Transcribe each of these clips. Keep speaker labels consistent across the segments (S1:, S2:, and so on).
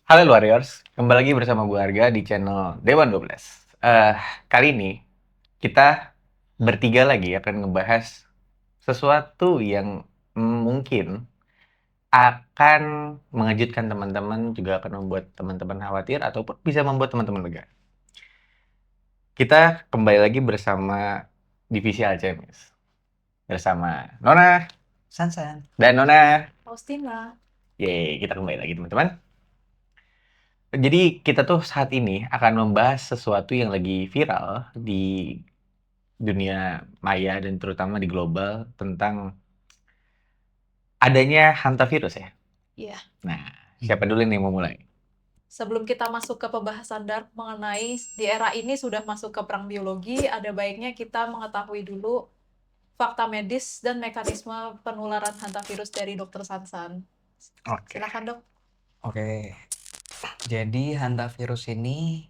S1: Halo Warriors, kembali lagi bersama gue Arga di channel Dewan 12. Kali ini kita bertiga lagi akan ngebahas sesuatu yang mungkin akan mengejutkan teman-teman, juga akan membuat teman-teman khawatir ataupun bisa membuat teman-teman lega. Kita kembali lagi bersama Divisi Alchemist bersama Nona
S2: San-san.
S1: dan Nona.
S3: Faustina.
S1: Yeay, kita kembali lagi teman-teman. Jadi kita tuh saat ini akan membahas sesuatu yang lagi viral di dunia maya dan terutama di global tentang adanya hantavirus ya.
S3: Iya.
S1: Nah, siapa dulu nih yang mau mulai?
S3: Sebelum kita masuk ke pembahasan dark mengenai di era ini sudah masuk ke perang biologi, ada baiknya kita mengetahui dulu fakta medis dan mekanisme penularan hantavirus dari Dr. Sansan.
S1: Oke.
S3: Silakan, Dok.
S2: Oke, jadi hantavirus ini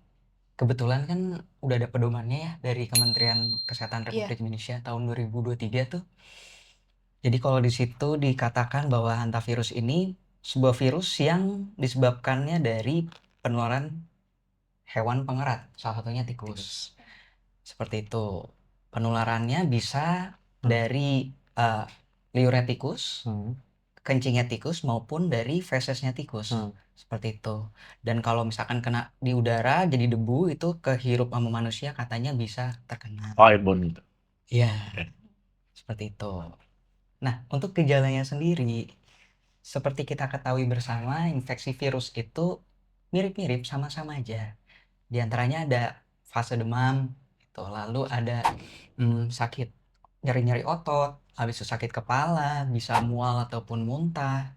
S2: kebetulan kan udah ada pedomannya ya dari Kementerian Kesehatan
S3: Iya.
S2: Republik Indonesia tahun 2023 tuh. Jadi kalau di situ dikatakan bahwa hantavirus ini sebuah virus yang disebabkannya dari penularan hewan pengerat, salah satunya tikus. Seperti itu. Penularannya bisa dari liurnya tikus, kencingnya tikus maupun dari fesesnya tikus. Seperti itu. Dan kalau misalkan kena di udara jadi debu itu kehirup sama manusia katanya bisa terkena.
S1: Oh, airborne gitu.
S2: Iya,
S1: Oke.
S2: seperti itu. Nah, untuk gejalanya sendiri, seperti kita ketahui bersama, infeksi virus itu mirip-mirip, sama-sama aja. Di antaranya ada fase demam, gitu. Lalu ada sakit, nyeri-nyeri otot, habis itu sakit kepala, bisa mual ataupun muntah.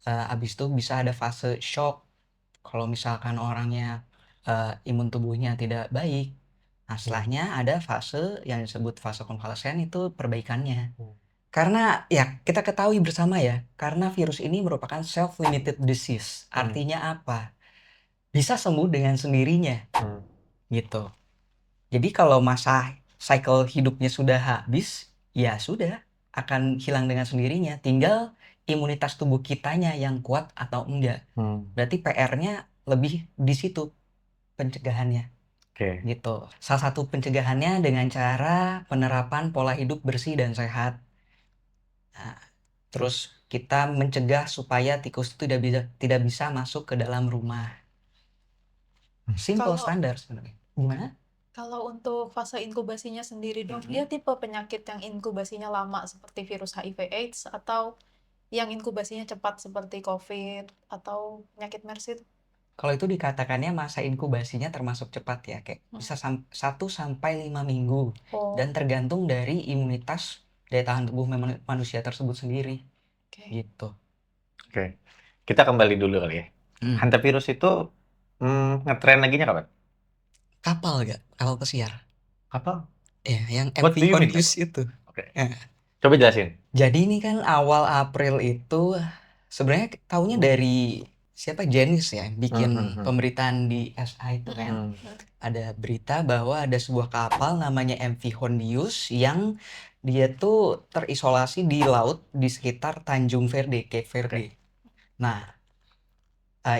S2: Habis itu bisa ada fase shock kalau misalkan orangnya imun tubuhnya tidak baik. Nah, setelahnya ada fase yang disebut fase konvalesen, itu perbaikannya. Karena ya kita ketahui bersama ya, karena virus ini merupakan self-limited disease. Artinya apa? Bisa sembuh dengan sendirinya, gitu. Jadi kalau masa cycle hidupnya sudah habis, ya sudah akan hilang dengan sendirinya. Tinggal imunitas tubuh kitanya yang kuat atau enggak. Berarti PR-nya lebih di situ pencegahannya.
S1: Oke.
S2: Gitu. Salah satu pencegahannya dengan cara penerapan pola hidup bersih dan sehat. Nah, terus kita mencegah supaya tikus itu tidak bisa masuk ke dalam rumah. Simple, standar sebenarnya. Gimana?
S3: Kalau untuk fase inkubasinya sendiri, Dok, dia tipe penyakit yang inkubasinya lama seperti virus HIV/AIDS atau yang inkubasinya cepat seperti COVID atau penyakit MERS itu?
S2: Kalau itu dikatakannya masa inkubasinya termasuk cepat ya, kayak bisa 1 sampai 5 minggu.
S3: Oh,
S2: Dan tergantung dari imunitas daya tahan tubuh manusia tersebut sendiri.
S3: oke.
S2: Gitu.
S1: Oke. Kita kembali dulu kali ya. Hantavirus itu ngetren laginya kapan?
S2: Kapal gak? Kapal pesiar.
S1: Apa?
S2: Ya, yang
S1: What
S2: MV
S1: do you mean?
S2: Hondius itu.
S1: Oke.
S2: Ya.
S1: Coba jelasin.
S2: Jadi ini kan awal April itu sebenarnya taunya dari siapa, Jenis ya, bikin pemberitaan di SA itu kan. Ada berita bahwa ada sebuah kapal namanya MV Hondius yang dia tuh terisolasi di laut di sekitar Tanjung Verde, Cape Verde. Nah,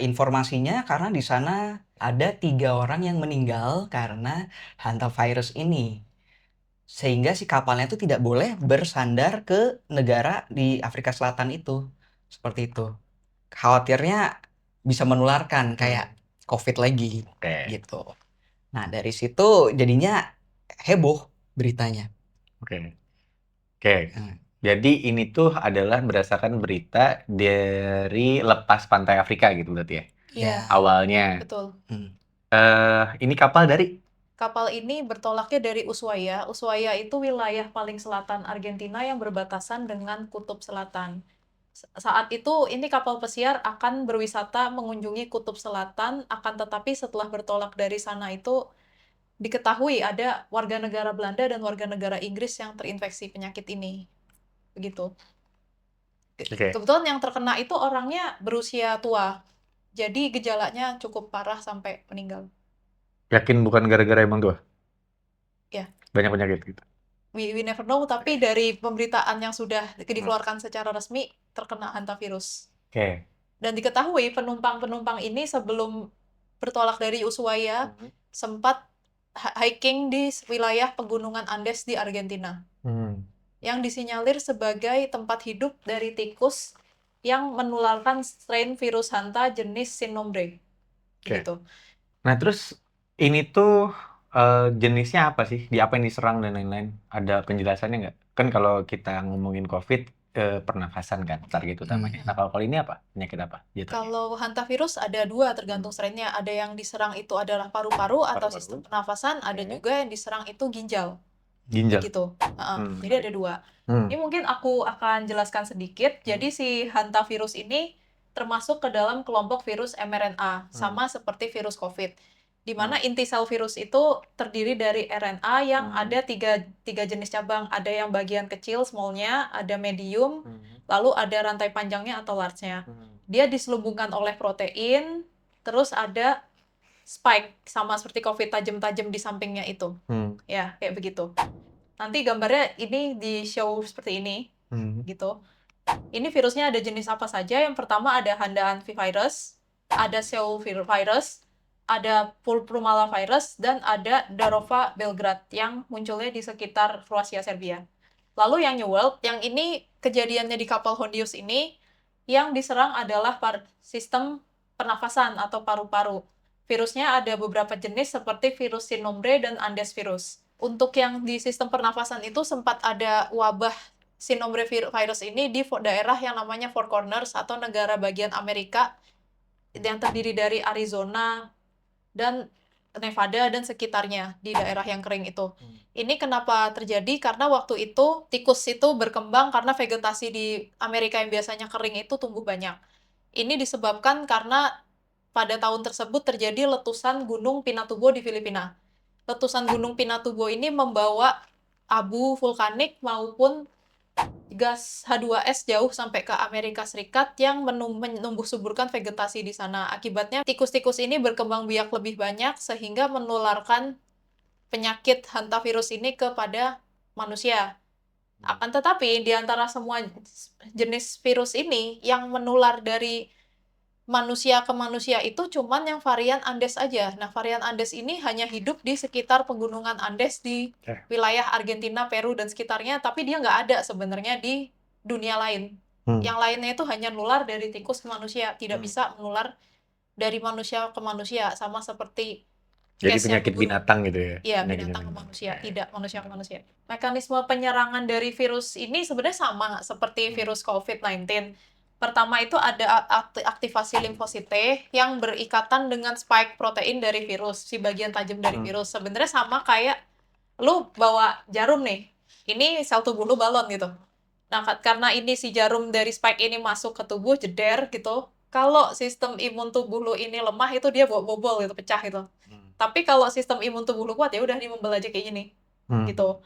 S2: informasinya karena di sana ada 3 orang yang meninggal karena hantavirus ini. Sehingga si kapalnya itu tidak boleh bersandar ke negara di Afrika Selatan itu. Seperti itu. Khawatirnya bisa menularkan kayak COVID lagi.
S1: Oke.
S2: Gitu. Nah, dari situ jadinya heboh beritanya.
S1: Oke. Oke. Jadi ini tuh adalah berdasarkan berita dari lepas pantai Afrika gitu berarti ya?
S3: Iya,
S1: Awalnya.
S3: betul.
S1: Ini kapal dari?
S3: Kapal ini bertolaknya dari Ushuaia. Ushuaia itu wilayah paling selatan Argentina yang berbatasan dengan Kutub Selatan. Saat itu ini kapal pesiar akan berwisata mengunjungi Kutub Selatan, akan tetapi setelah bertolak dari sana itu diketahui ada warga negara Belanda dan warga negara Inggris yang terinfeksi penyakit ini. Begitu.
S1: Oke.
S3: Kebetulan yang terkena itu orangnya berusia tua. Jadi gejalanya cukup parah sampai meninggal.
S1: Yakin bukan gara-gara emang tua?
S3: Ya.
S1: Banyak penyakit gitu.
S3: We never know, tapi dari pemberitaan yang sudah dikeluarkan secara resmi terkena hantavirus.
S1: Oke.
S3: Dan diketahui penumpang-penumpang ini sebelum bertolak dari Ushuaia sempat hiking di wilayah pegunungan Andes di Argentina, yang disinyalir sebagai tempat hidup dari tikus yang menularkan strain virus Hanta jenis Sinombre.
S1: Oke.
S3: Gitu.
S1: Nah, terus ini tuh jenisnya apa sih? Di apa yang diserang dan lain-lain? Ada penjelasannya nggak? Kan kalau kita ngomongin COVID, pernafasan kan target utamanya. Nah, kalau ini apa? Penyakit apa jatuhnya?
S3: Kalau hantavirus ada dua tergantung strainnya. Ada yang diserang itu adalah paru-paru atau
S1: Paru-paru.
S3: sistem pernafasan, ada
S1: Oke.
S3: juga yang diserang itu ginjal.
S1: Ginjal.
S3: Gitu. Jadi
S1: menarik.
S3: ada dua.
S1: Hmm.
S3: Ini mungkin aku akan jelaskan sedikit. Jadi si hantavirus ini termasuk ke dalam kelompok virus mRNA, sama seperti virus COVID. Di mana inti sel virus itu terdiri dari RNA yang ada tiga jenis cabang. Ada yang bagian kecil, small-nya, ada medium, lalu ada rantai panjangnya atau large-nya. Dia diselubungkan oleh protein, terus ada spike, sama seperti COVID tajam-tajam di sampingnya itu. Ya, kayak begitu. Nanti gambarnya ini di show seperti ini, gitu. Ini virusnya ada jenis apa saja? Yang pertama ada Handaan virus, ada Seu virus, ada Pulprumala virus, dan ada Darova Belgrad yang munculnya di sekitar Kroasia, Serbia. Lalu yang New World, yang ini kejadiannya di kapal Hondius ini, yang diserang adalah sistem pernafasan atau paru-paru. Virusnya ada beberapa jenis seperti virus Sinombre dan Andes virus. Untuk yang di sistem pernafasan itu sempat ada wabah Sinombre virus ini di daerah yang namanya Four Corners atau negara bagian Amerika yang terdiri dari Arizona dan Nevada dan sekitarnya di daerah yang kering itu. Ini kenapa terjadi? Karena waktu itu tikus itu berkembang karena vegetasi di Amerika yang biasanya kering itu tumbuh banyak. Ini disebabkan karena pada tahun tersebut terjadi letusan Gunung Pinatubo di Filipina. Letusan Gunung Pinatubo ini membawa abu vulkanik maupun gas H2S jauh sampai ke Amerika Serikat yang menumbuh suburkan vegetasi di sana. Akibatnya tikus-tikus ini berkembang biak lebih banyak sehingga menularkan penyakit hantavirus ini kepada manusia. Akan tetapi di antara semua jenis virus ini yang menular dari manusia ke manusia itu cuman yang varian Andes aja. Nah, varian Andes ini hanya hidup di sekitar pegunungan Andes di wilayah Argentina, Peru, dan sekitarnya, tapi dia nggak ada sebenarnya di dunia lain. Yang lainnya itu hanya nular dari tikus ke manusia, tidak bisa menular dari manusia ke manusia, sama seperti
S1: Jadi
S3: case yang
S1: penyakit
S3: dulu.
S1: binatang gitu ya?
S3: Iya,
S1: Penyakit
S3: binatang ke
S1: binatang.
S3: manusia, tidak manusia ke manusia. Mekanisme penyerangan dari virus ini sebenarnya sama seperti virus COVID-19. Pertama itu ada aktivasi limfosit T yang berikatan dengan spike protein dari virus, si bagian tajam dari virus. Sebenarnya sama kayak lu bawa jarum nih, ini sel tubuh lu balon gitu. Nah, karena ini si jarum dari spike ini masuk ke tubuh, jeder gitu. Kalau sistem imun tubuh lu ini lemah, itu dia bobol gitu, pecah gitu. Tapi kalau sistem imun tubuh lu kuat, ya udah dia membel aja kayak gini, gitu.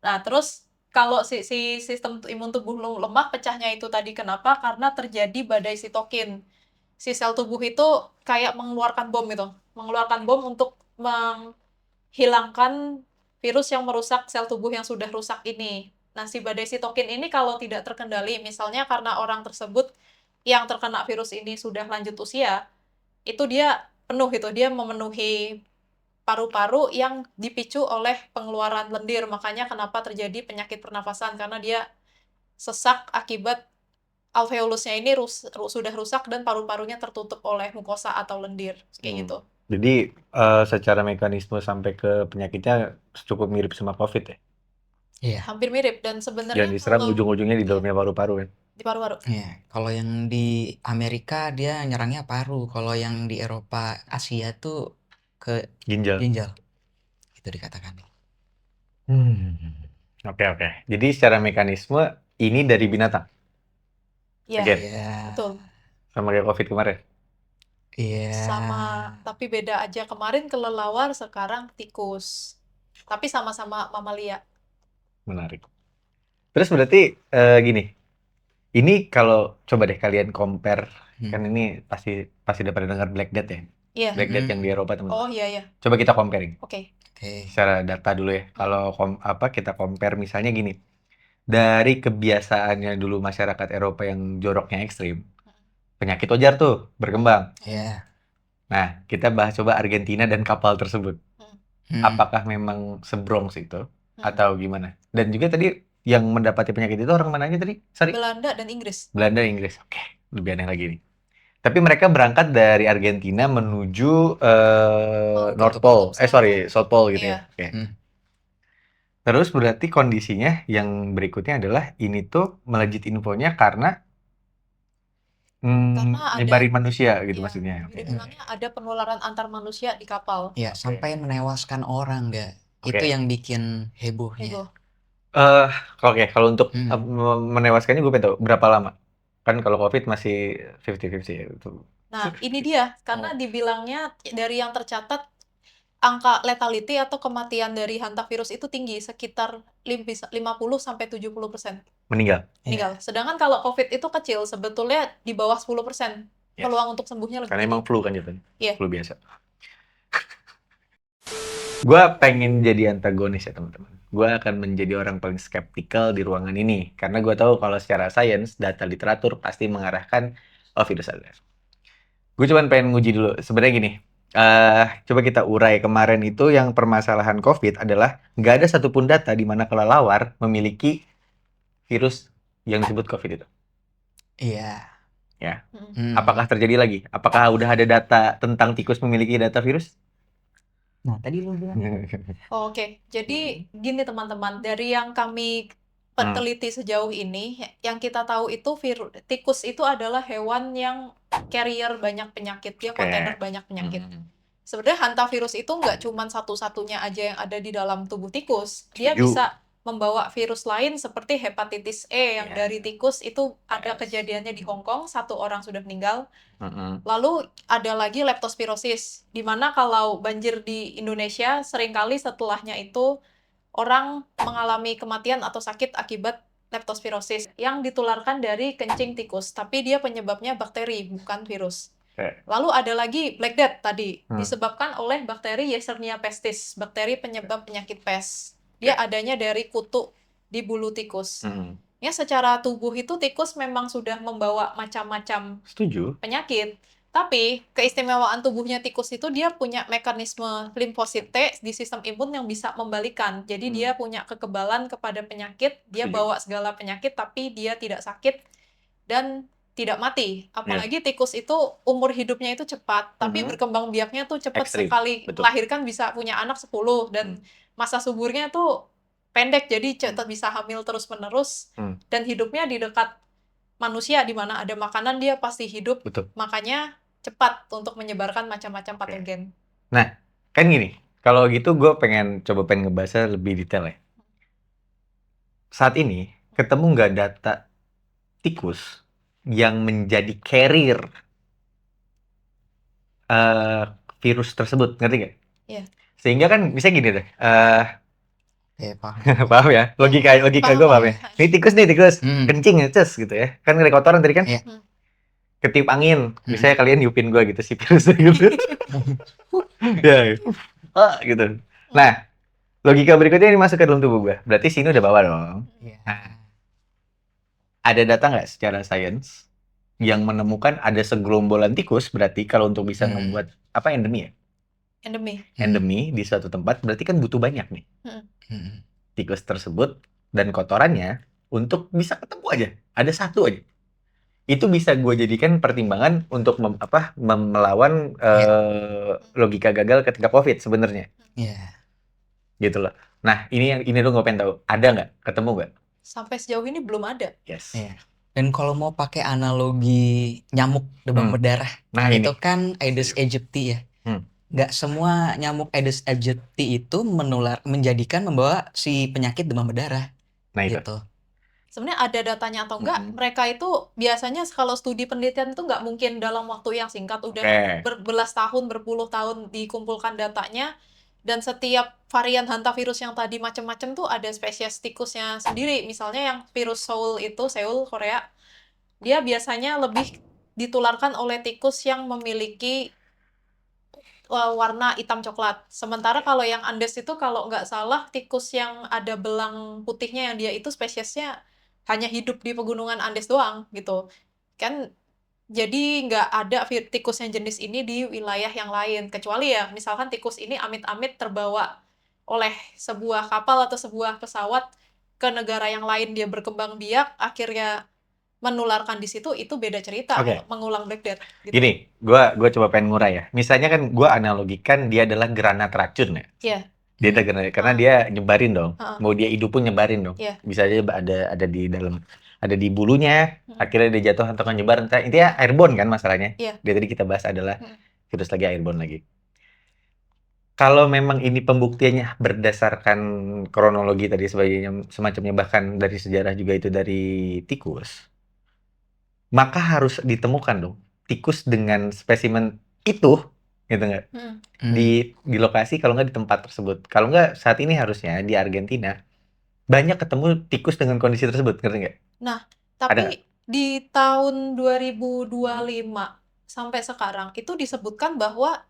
S3: Nah, terus kalau si sistem imun tubuh lu lemah, pecahnya itu tadi kenapa? Karena terjadi badai sitokin. Si sel tubuh itu kayak mengeluarkan bom gitu. Mengeluarkan bom untuk menghilangkan virus yang merusak sel tubuh yang sudah rusak ini. Nah, si badai sitokin ini kalau tidak terkendali, misalnya karena orang tersebut yang terkena virus ini sudah lanjut usia, itu dia penuh gitu, dia memenuhi paru-paru yang dipicu oleh pengeluaran lendir. Makanya kenapa terjadi penyakit pernafasan, karena dia sesak akibat alveolusnya ini sudah rusak dan paru-parunya tertutup oleh mukosa atau lendir, kayak gitu.
S1: Jadi secara mekanisme sampai ke penyakitnya cukup mirip sama COVID ya?
S2: Iya.
S3: Hampir mirip, dan sebenarnya
S1: Yang diserang
S3: kalau
S1: ujung-ujungnya di dalamnya paru-paru kan?
S3: di paru-paru.
S2: Iya, kalau yang di Amerika dia nyerangnya paru, kalau yang di Eropa, Asia tuh ke
S1: Ginjal.
S2: Itu dikatakan.
S1: Oke. Jadi secara mekanisme ini dari binatang?
S3: Iya,
S1: Oke.
S3: betul.
S1: Sama kayak COVID kemarin?
S2: Iya.
S3: Sama, tapi beda aja. Kemarin kelelawar, sekarang tikus. Tapi sama-sama mamalia.
S1: Menarik. Terus berarti gini, ini kalau coba deh kalian compare, kan ini pasti udah pada dengar Black Death ya?
S3: Iya.
S1: Black Death yang di Eropa teman-teman.
S3: Oh, iya.
S1: Coba kita comparing
S3: Oke.
S1: secara data dulu ya. Kalau kita compare misalnya gini, dari kebiasaannya dulu masyarakat Eropa yang joroknya ekstrim, penyakit wajar tuh berkembang.
S2: Iya.
S1: Nah, kita bahas coba Argentina dan kapal tersebut.
S2: Hmm.
S1: Apakah memang se-Bronx itu
S3: Hmm.
S1: atau gimana? Dan juga tadi yang mendapati penyakit itu orang mananya tadi? Sorry.
S3: Belanda dan Inggris.
S1: Belanda, Inggris. Oke, lebih aneh lagi nih. Tapi mereka berangkat dari Argentina menuju North Pole. South Pole gitu ya.
S3: Iya.
S1: Oke.
S2: Hmm.
S1: Terus berarti kondisinya yang berikutnya adalah ini tuh melejit infonya karena
S3: Karena ada,
S1: nyebarin manusia gitu
S3: ya,
S1: maksudnya. Oke.
S3: dibilangnya ada penularan antar manusia di kapal.
S2: Ya, sampai menewaskan orang nggak?
S1: Oke.
S2: Itu yang bikin hebohnya.
S3: Heboh.
S1: Oke, kalau untuk
S2: Hmm.
S1: menewaskannya gue pengen tahu berapa lama? Kan kalau COVID masih 50-50 ya. Itu.
S3: Nah, ini dia, karena dibilangnya dari yang tercatat angka lethality atau kematian dari hantavirus itu tinggi, sekitar 50 sampai 70%.
S1: Meninggal.
S3: Meninggal. Sedangkan kalau COVID itu kecil, sebetulnya di bawah 10%.
S1: Yes.
S3: Peluang untuk sembuhnya lebih
S1: Karena
S3: tinggi.
S1: emang flu kan jatuhnya.
S3: Iya.
S1: Flu biasa. Gue pengen jadi antagonis ya teman-teman. Gue akan menjadi orang paling skeptikal di ruangan ini. Karena gue tahu kalau secara sains, data literatur pasti mengarahkan, oh virus ada. Gue cuma pengen nguji dulu. Sebenarnya gini, coba kita urai kemarin itu yang permasalahan COVID adalah nggak ada satupun data di mana kelelawar memiliki virus yang disebut COVID itu.
S2: Iya.
S1: Ya.
S3: Mm.
S1: Apakah terjadi lagi? Apakah udah ada data tentang tikus memiliki data virus?
S2: Nah, tadi lu bilang.
S3: Oke, jadi gini teman-teman, dari yang kami teliti sejauh ini, yang kita tahu itu tikus itu adalah hewan yang carrier banyak penyakit, dia
S1: Oke.
S3: kontainer banyak penyakit. Sebenarnya hantavirus itu nggak cuma satu-satunya aja yang ada di dalam tubuh tikus, dia
S1: Setuju.
S3: bisa membawa virus lain seperti hepatitis E yang
S1: Yes.
S3: dari tikus itu ada
S1: Yes.
S3: kejadiannya di Hong Kong, 1 orang sudah meninggal.
S1: Mm-mm.
S3: Lalu ada lagi leptospirosis, di mana kalau banjir di Indonesia seringkali setelahnya itu orang mengalami kematian atau sakit akibat leptospirosis yang ditularkan dari kencing tikus, tapi dia penyebabnya bakteri bukan virus.
S1: Oke.
S3: Lalu ada lagi Black Death tadi, disebabkan oleh bakteri Yersinia pestis, bakteri penyebab penyakit pes. Dia adanya dari kutu di bulu tikus. Ya, secara tubuh itu tikus memang sudah membawa macam-macam
S1: Setuju.
S3: penyakit, tapi keistimewaan tubuhnya tikus itu dia punya mekanisme limfosit T di sistem imun yang bisa membalikan. Jadi dia punya kekebalan kepada penyakit, dia
S1: Setuju.
S3: bawa segala penyakit tapi dia tidak sakit dan tidak mati. Apalagi tikus itu umur hidupnya itu cepat, tapi berkembang biaknya tuh cepat.
S1: Ekstrim.
S3: Sekali
S1: Betul.
S3: melahirkan bisa punya anak 10 dan masa suburnya tuh pendek, jadi cepat bisa hamil terus-menerus dan hidupnya di dekat manusia di mana ada makanan dia pasti hidup.
S1: Betul.
S3: Makanya cepat untuk menyebarkan macam-macam patogen.
S1: Nah, kan gini, kalau gitu gue pengen ngebahasnya lebih detail ya. Saat ini ketemu nggak data tikus yang menjadi carrier virus tersebut, ngerti nggak?
S3: Iya.
S1: Sehingga kan bisa gini deh,
S2: Paham.
S1: paham ya? Logika gue paham ya? Ini tikus kencing ces gitu ya. Kan dari kotoran tadi kan?
S2: Iya.
S1: Ketiup angin, misalnya kalian niupin gue gitu si virusnya gitu. Ya, gitu. Nah, logika berikutnya ini masuk ke dalam tubuh gue. Berarti sini udah bawa dong.
S2: Iya.
S1: Ada data nggak secara sains yang menemukan ada segerombolan tikus, berarti kalau untuk bisa membuat apa endemi ya? Endemi di suatu tempat berarti kan butuh banyak nih tikus tersebut dan kotorannya untuk bisa ketemu aja. Ada satu aja. Itu bisa gue jadikan pertimbangan untuk melawan logika gagal ketika COVID sebenarnya.
S2: Iya.
S1: Gitu loh. Nah, ini tuh gue pengen tahu. Ada nggak? Ketemu nggak?
S3: Sampai sejauh ini belum ada.
S1: Yes.
S2: Iya. Dan kalau mau pakai analogi nyamuk demam berdarah,
S1: Nah,
S2: itu
S1: ini.
S2: kan Aedes aegypti ya. Nggak semua nyamuk Aedes aegypti itu membawa si penyakit demam berdarah.
S1: Nah, itu.
S2: Gitu.
S3: Sebenarnya ada datanya atau enggak, mereka itu biasanya kalau studi penelitian itu nggak mungkin dalam waktu yang singkat, udah berbelas tahun, berpuluh tahun dikumpulkan datanya, dan setiap varian hantavirus yang tadi macam-macam tuh ada spesies tikusnya sendiri. Misalnya yang virus Seoul, Korea, dia biasanya lebih ditularkan oleh tikus yang memiliki warna hitam coklat. Sementara kalau yang Andes itu kalau nggak salah tikus yang ada belang putihnya yang dia itu spesiesnya hanya hidup di pegunungan Andes doang gitu. Kan Jadi nggak ada tikus yang jenis ini di wilayah yang lain. Kecuali ya misalkan tikus ini amit-amit terbawa oleh sebuah kapal atau sebuah pesawat ke negara yang lain, dia berkembang biak, akhirnya menularkan di situ, itu beda cerita
S1: Oke.
S3: kalau mengulang Black Death gitu.
S1: Gini, gua coba pengen ngurai ya. Misalnya kan gua analogikan dia adalah granat racun ya.
S3: Iya.
S1: Dia ada granat karena
S3: Ah.
S1: dia nyebarin dong.
S3: Heeh.
S1: Mau dia hidup pun nyebarin dong.
S3: Iya.
S1: Bisa aja ada di dalam, ada di bulunya,
S3: Mm.
S1: akhirnya dia jatuh atau kan nyebar. Intinya airborne kan masalahnya.
S3: Iya.
S1: Dia tadi kita bahas adalah
S3: Mm.
S1: virus lagi airborne lagi. Kalau memang ini pembuktiannya berdasarkan kronologi tadi sebagainya semacamnya, bahkan dari sejarah juga itu dari tikus, maka harus ditemukan dong tikus dengan spesimen itu, gitu nggak?
S3: Mm.
S1: Di lokasi, kalau nggak di tempat tersebut. Kalau nggak saat ini harusnya di Argentina banyak ketemu tikus dengan kondisi tersebut, ngerti nggak?
S3: Nah,
S1: Ada nggak?
S3: tapi di tahun 2025 sampai sekarang itu disebutkan bahwa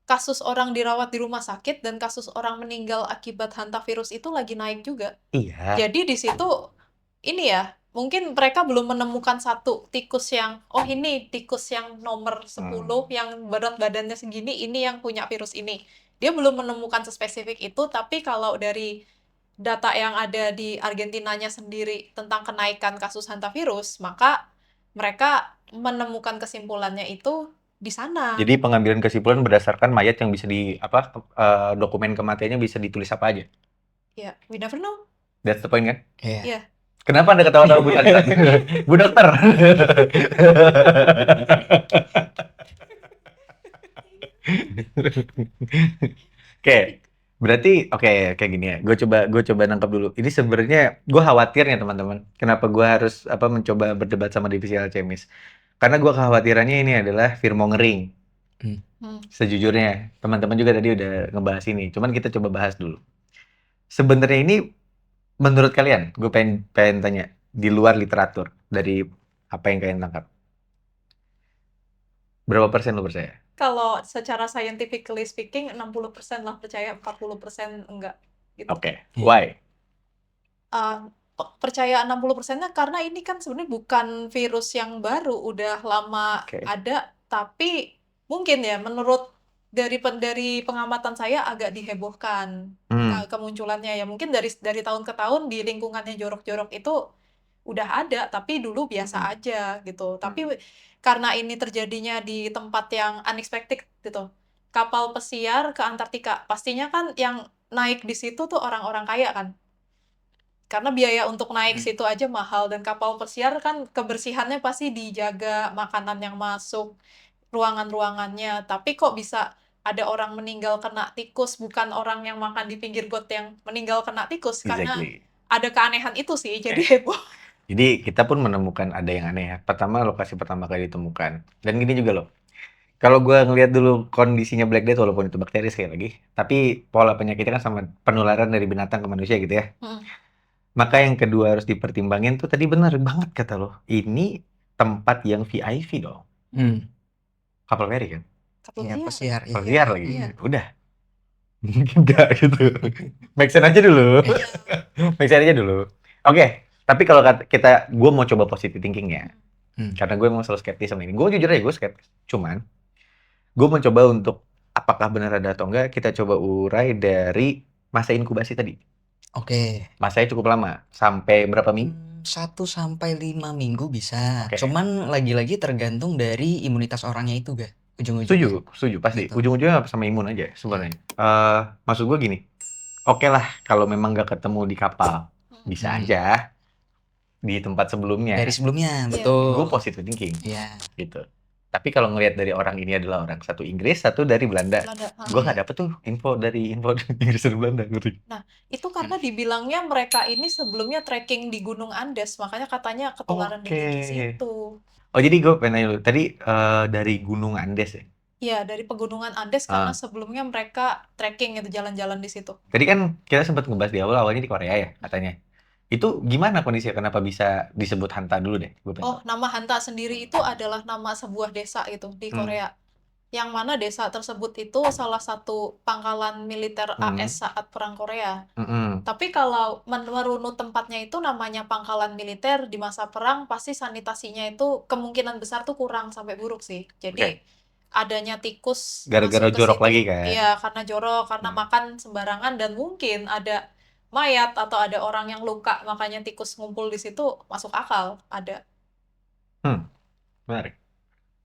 S3: kasus orang dirawat di rumah sakit dan kasus orang meninggal akibat hantavirus itu lagi naik juga.
S1: Iya.
S3: Jadi di situ ini ya, mungkin mereka belum menemukan satu tikus yang, oh ini tikus yang nomor 10 yang berat badannya segini, ini yang punya virus ini. Dia belum menemukan sespesifik itu, tapi kalau dari data yang ada di Argentinanya sendiri tentang kenaikan kasus hantavirus, maka mereka menemukan kesimpulannya itu di sana.
S1: Jadi pengambilan kesimpulan berdasarkan mayat yang bisa dokumen kematiannya bisa ditulis apa aja.
S3: Ya, we never know.
S1: That's the point kan?
S2: Iya.
S3: Iya.
S1: Kenapa Anda ketawa-tawa Bu Chandra? Bu dokter. Oke, berarti kayak gini ya. Gue coba nangkap dulu. Ini sebenarnya gue khawatirnya teman-teman. Kenapa gue harus mencoba berdebat sama divisi alkemis? Karena gue kekhawatirannya ini adalah fear-mongering. Sejujurnya, teman-teman juga tadi udah ngebahas ini. Cuman kita coba bahas dulu. Sebenarnya ini menurut kalian, gue pengen tanya, di luar literatur, dari apa yang kalian tangkap, berapa persen lo percaya?
S3: Kalau secara scientifically speaking, 60% lah percaya, 40% enggak. Gitu.
S1: Oke, why?
S3: Percaya 60%-nya karena ini kan sebenarnya bukan virus yang baru, udah lama ada, tapi mungkin ya menurut dari pengamatan saya agak dihebohkan kemunculannya ya. Mungkin dari tahun ke tahun di lingkungannya jorok-jorok itu udah ada, tapi dulu biasa aja gitu. Tapi karena ini terjadinya di tempat yang unexpected gitu, kapal pesiar ke Antartika, pastinya kan yang naik di situ tuh orang-orang kaya kan. Karena biaya untuk naik situ aja mahal, dan kapal pesiar kan kebersihannya pasti dijaga, makanan yang masuk, ruangan-ruangannya. Tapi kok bisa ada orang meninggal kena tikus, bukan orang yang makan di pinggir got yang meninggal kena tikus. Karena ada keanehan itu sih, jadi heboh.
S1: Jadi kita pun menemukan ada yang aneh ya. Pertama, lokasi pertama kali ditemukan. Dan gini juga loh. Kalau gue ngelihat dulu kondisinya Black Death, walaupun itu bakteri sekali lagi, tapi pola penyakitnya kan sama penularan dari binatang ke manusia gitu ya. Maka yang kedua harus dipertimbangin tuh tadi benar banget kata lo. Ini tempat yang VIP dong. Kapal feri kan?
S2: Iya, pesiar.
S1: Pesiar lagi. Udah. Enggak gitu. Make sense aja dulu. Make sense aja dulu. Oke. Tapi kalau gue mau coba positive thinking ya. Karena gue emang selalu skeptis sama ini. Gue jujur aja gue skeptis. Cuman, gue mencoba untuk apakah benar ada atau enggak, kita coba urai dari masa inkubasi tadi.
S2: Oke.
S1: Masanya cukup lama. Sampai berapa minggu?
S2: 1 sampai 5 minggu bisa. Cuman lagi-lagi tergantung dari imunitas orangnya itu, ga? Ujung-ujungnya.
S1: Setuju, pasti. Gitu. Ujung-ujungnya sama imun aja sebenarnya. Maksud gue gini. Oke lah, kalau memang nggak ketemu di kapal, bisa aja di tempat sebelumnya.
S2: Dari sebelumnya, betul.
S1: Gue positive thinking.
S2: Iya.
S1: Gitu. Tapi kalau ngelihat dari orang ini adalah orang satu Inggris, satu dari Belanda. Gue nggak dapet tuh info dari Inggris dan Belanda.
S3: Nah, itu karena dibilangnya mereka ini sebelumnya trekking di Gunung Andes, makanya katanya ketularan dari situ.
S1: Oh, jadi gue pengen nanya dulu. Tadi dari Gunung Andes ya?
S3: Iya, dari pegunungan Andes karena sebelumnya mereka trekking itu, jalan-jalan di situ.
S1: Tadi kan kita sempat ngebahas di awalnya di Korea ya katanya. Itu gimana kondisinya? Kenapa bisa disebut Hanta dulu deh?
S3: Oh, nama Hanta sendiri itu adalah nama sebuah desa gitu di Korea. Yang mana desa tersebut itu salah satu pangkalan militer
S1: Hmm.
S3: AS saat Perang Korea.
S1: Mm-mm.
S3: Tapi kalau merunut tempatnya itu namanya pangkalan militer di masa perang, pasti sanitasinya itu kemungkinan besar tuh kurang sampai buruk sih.
S1: Oke.
S3: Jadi adanya tikus
S1: Gara-gara
S3: masuk ke
S1: jorok
S3: situ,
S1: lagi kan.
S3: iya karena jorok, karena
S1: Hmm.
S3: makan sembarangan dan mungkin ada mayat atau ada orang yang luka, makanya tikus ngumpul di situ masuk akal. Ada.
S1: Menarik.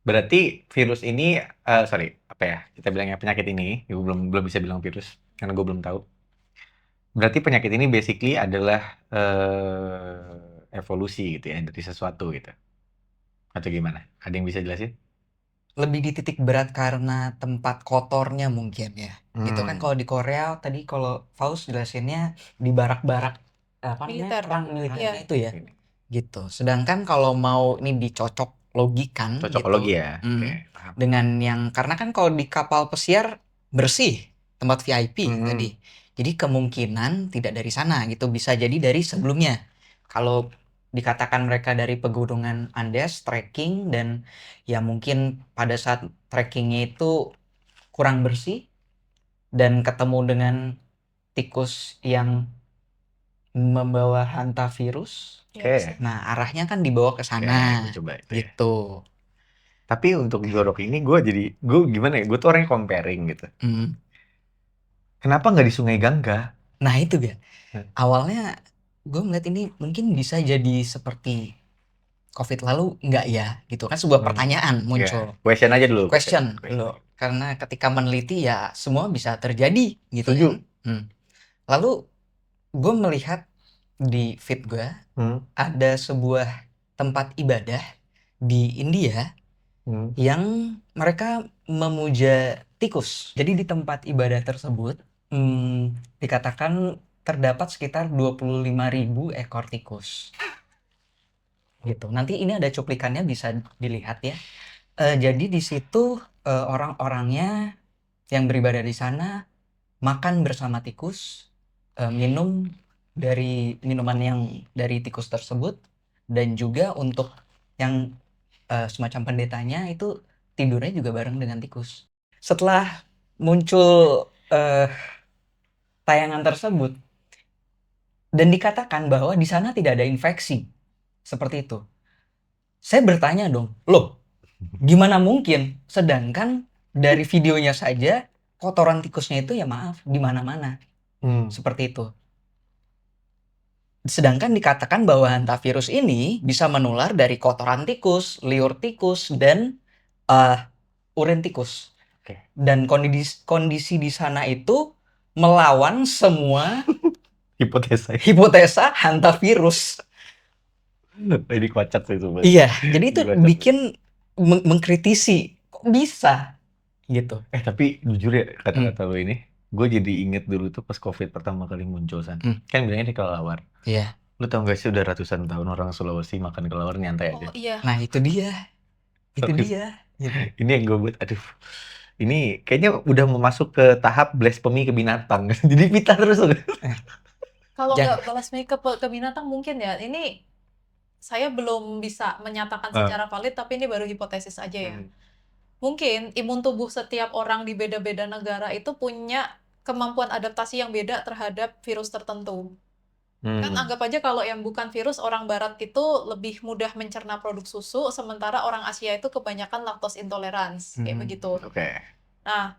S1: Berarti virus ini, sorry, apa ya? Kita bilangnya penyakit ini, gue belum bisa bilang virus karena gue belum tahu. Berarti penyakit ini basically adalah evolusi gitu ya dari sesuatu gitu. Atau gimana? Ada yang bisa jelasin?
S2: Lebih di titik berat karena tempat kotornya mungkin ya. Gitu kan kalau di Korea tadi kalau Faust jelasinnya di barak-barak apa namanya
S3: Militer.
S2: perang militernya
S3: Iya.
S2: itu ya.
S1: Ini.
S2: Gitu. Sedangkan kalau mau ini dicocok logikan gitu
S1: Cocokologi ya. Oke, paham.
S2: dengan yang karena kan kalau di kapal pesiar bersih tempat VIP
S1: Mhm.
S2: tadi. Jadi kemungkinan tidak dari sana gitu, bisa jadi dari sebelumnya. Kalau dikatakan mereka dari pegunungan Andes trekking dan ya mungkin pada saat trekkingnya itu kurang bersih dan ketemu dengan tikus yang membawa hantavirus.
S3: Iya,
S1: Oke.
S2: Nah, arahnya kan dibawa ke
S1: Oke,
S2: sana
S1: gue coba itu ya.
S2: gitu.
S1: Tapi untuk jorok ini gue gimana ya? Gue tuh orangnya comparing gitu.
S2: Hmm.
S1: Kenapa nggak di Sungai Gangga?
S2: Nah, itu ya.
S1: Hmm.
S2: Awalnya gue melihat ini mungkin bisa jadi seperti COVID lalu enggak ya gitu kan sebuah pertanyaan muncul.
S1: Ya, question aja dulu.
S2: Question dulu. Karena ketika meneliti ya semua bisa terjadi gitu
S1: Setuju.
S2: kan. Lalu gue melihat di feed gue ada sebuah tempat ibadah di India yang mereka memuja tikus. Jadi di tempat ibadah tersebut dikatakan terdapat sekitar 25.000 ekor tikus. Gitu. Nanti ini ada cuplikannya bisa dilihat ya. Jadi di situ orang-orangnya yang beribadah di sana makan bersama tikus, minum dari minuman yang dari tikus tersebut, dan juga untuk yang semacam pendetanya itu tidurnya juga bareng dengan tikus. Setelah muncul tayangan tersebut dan dikatakan bahwa di sana tidak ada infeksi seperti itu, saya bertanya dong, loh gimana mungkin? Sedangkan dari videonya saja kotoran tikusnya itu ya maaf di mana-mana seperti itu. Sedangkan dikatakan bahwa hantavirus ini bisa menular dari kotoran tikus, liur tikus, dan urin tikus.
S1: Oke.
S2: Dan kondisi di sana itu melawan semua hipotesa hantavirus.
S1: Ini kocak sih itu.
S2: Iya, jadi itu
S1: Dikocak.
S2: bikin mengkritisi kok bisa gitu.
S1: Tapi jujur ya kata-kata lo ini, gue jadi inget dulu tuh pas COVID pertama kali muncul kan bilangnya di kelelawar.
S2: Iya.
S1: Lu tau gak sih udah ratusan tahun orang Sulawesi makan kelelawar nyantai aja.
S3: Oh iya.
S2: Nah itu dia. Itu dia. Gitu.
S1: Ini yang gue buat, aduh. Ini kayaknya udah mau masuk ke tahap blasphemy ke binatang. Jadi kita terus.
S3: Kalau
S2: Jangan.
S3: nggak blasphemy ke binatang mungkin ya. Ini saya belum bisa menyatakan secara valid, tapi ini baru hipotesis aja ya. Mungkin imun tubuh setiap orang di beda-beda negara itu punya kemampuan adaptasi yang beda terhadap virus tertentu. Kan anggap aja kalau yang bukan virus, orang barat itu lebih mudah mencerna produk susu, sementara orang Asia itu kebanyakan lactose intolerance, kayak begitu.
S1: Oke.
S3: Nah,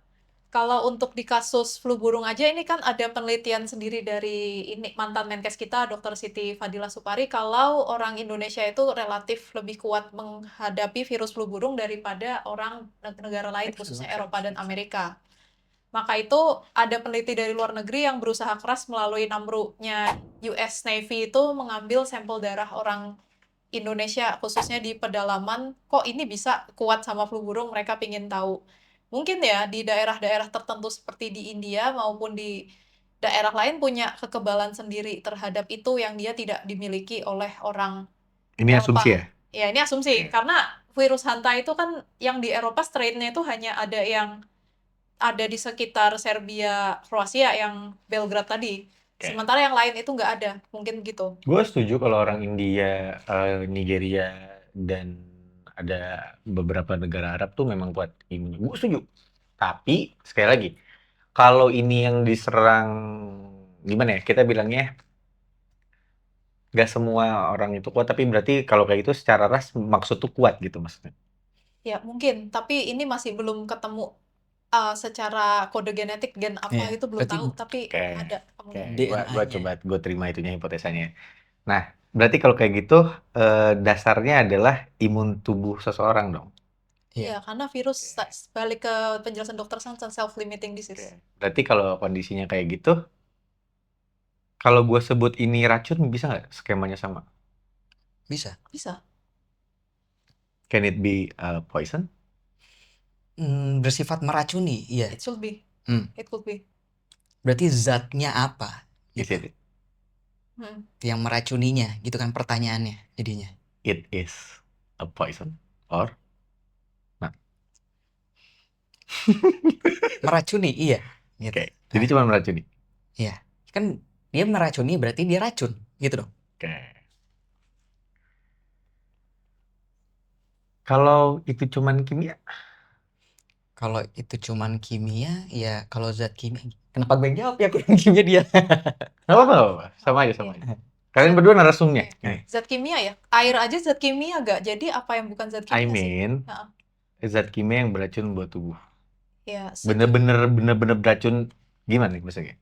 S3: kalau untuk di kasus flu burung aja ini kan ada penelitian sendiri dari ini mantan Menkes kita, Dr. Siti Fadila Supari, kalau orang Indonesia itu relatif lebih kuat menghadapi virus flu burung daripada orang negara lain, khususnya Eropa dan Amerika. Maka itu ada peneliti dari luar negeri yang berusaha keras melalui NAMRU-nya US Navy itu mengambil sampel darah orang Indonesia, khususnya di pedalaman, kok ini bisa kuat sama flu burung, mereka pingin tahu. Mungkin ya di daerah-daerah tertentu seperti di India maupun di daerah lain punya kekebalan sendiri terhadap itu yang dia tidak dimiliki oleh orang
S1: Ini
S3: Eropa.
S1: asumsi ya?
S3: Ya, ini asumsi. Karena virus Hanta itu kan yang di Eropa strain-nya itu hanya ada yang ada di sekitar Serbia, Kroasia yang Belgrade tadi. Sementara yang lain itu nggak ada, mungkin gitu.
S1: Gue setuju kalau orang India, Nigeria, dan ada beberapa negara Arab tuh memang buat ini. Gue setuju. Tapi sekali lagi, kalau ini yang diserang gimana ya? Kita bilangnya nggak semua orang itu kuat, tapi berarti kalau kayak gitu secara ras maksud tuh kuat gitu maksudnya.
S3: Ya, mungkin. Tapi ini masih belum ketemu secara kode genetik gen apa
S2: Iya,
S3: itu belum
S2: berarti
S3: tahu. Tapi
S1: Oke,
S3: ada
S1: oke.
S3: kemungkinan.
S1: Gua
S2: DNA-nya.
S1: coba gue terima itunya hipotesanya. Nah, berarti kalau kayak gitu dasarnya adalah imun tubuh seseorang dong.
S3: Ya,
S2: Iya.
S3: karena virus
S1: Oke.
S3: balik ke penjelasan dokter Sansan self-limiting
S1: Oke.
S3: disease.
S1: Berarti kalau kondisinya kayak gitu, kalau gue sebut ini racun bisa nggak skemanya sama?
S2: Bisa.
S3: Bisa.
S1: Can it be poison?
S2: Bersifat meracuni, iya.
S3: It should be.
S2: Hmm.
S3: It could be.
S2: Berarti zatnya apa
S1: Is
S2: gitu
S1: it?
S3: Hmm.
S2: yang meracuninya gitu kan pertanyaannya jadinya.
S1: It is a poison or not?
S2: Meracuni, iya gitu.
S1: Oke, jadi cuma meracuni.
S2: Iya. Kan dia meracuni berarti dia racun gitu dong.
S1: Oke. Kalau itu cuman kimia,
S2: Kalau itu cuman kimia, ya kalau zat kimia. Kenapa gue yang jawab ya? Kurang kimia dia.
S1: nggak apa-apa, sama aja, sama aja. Kalian berdua narasumnya.
S3: Zat kimia ya? Air aja zat kimia gak? Jadi apa yang bukan zat
S1: I
S3: kimia sih?
S1: mean, zat kimia yang beracun buat tubuh.
S3: Ya,
S1: Bener-bener beracun gimana nih maksudnya?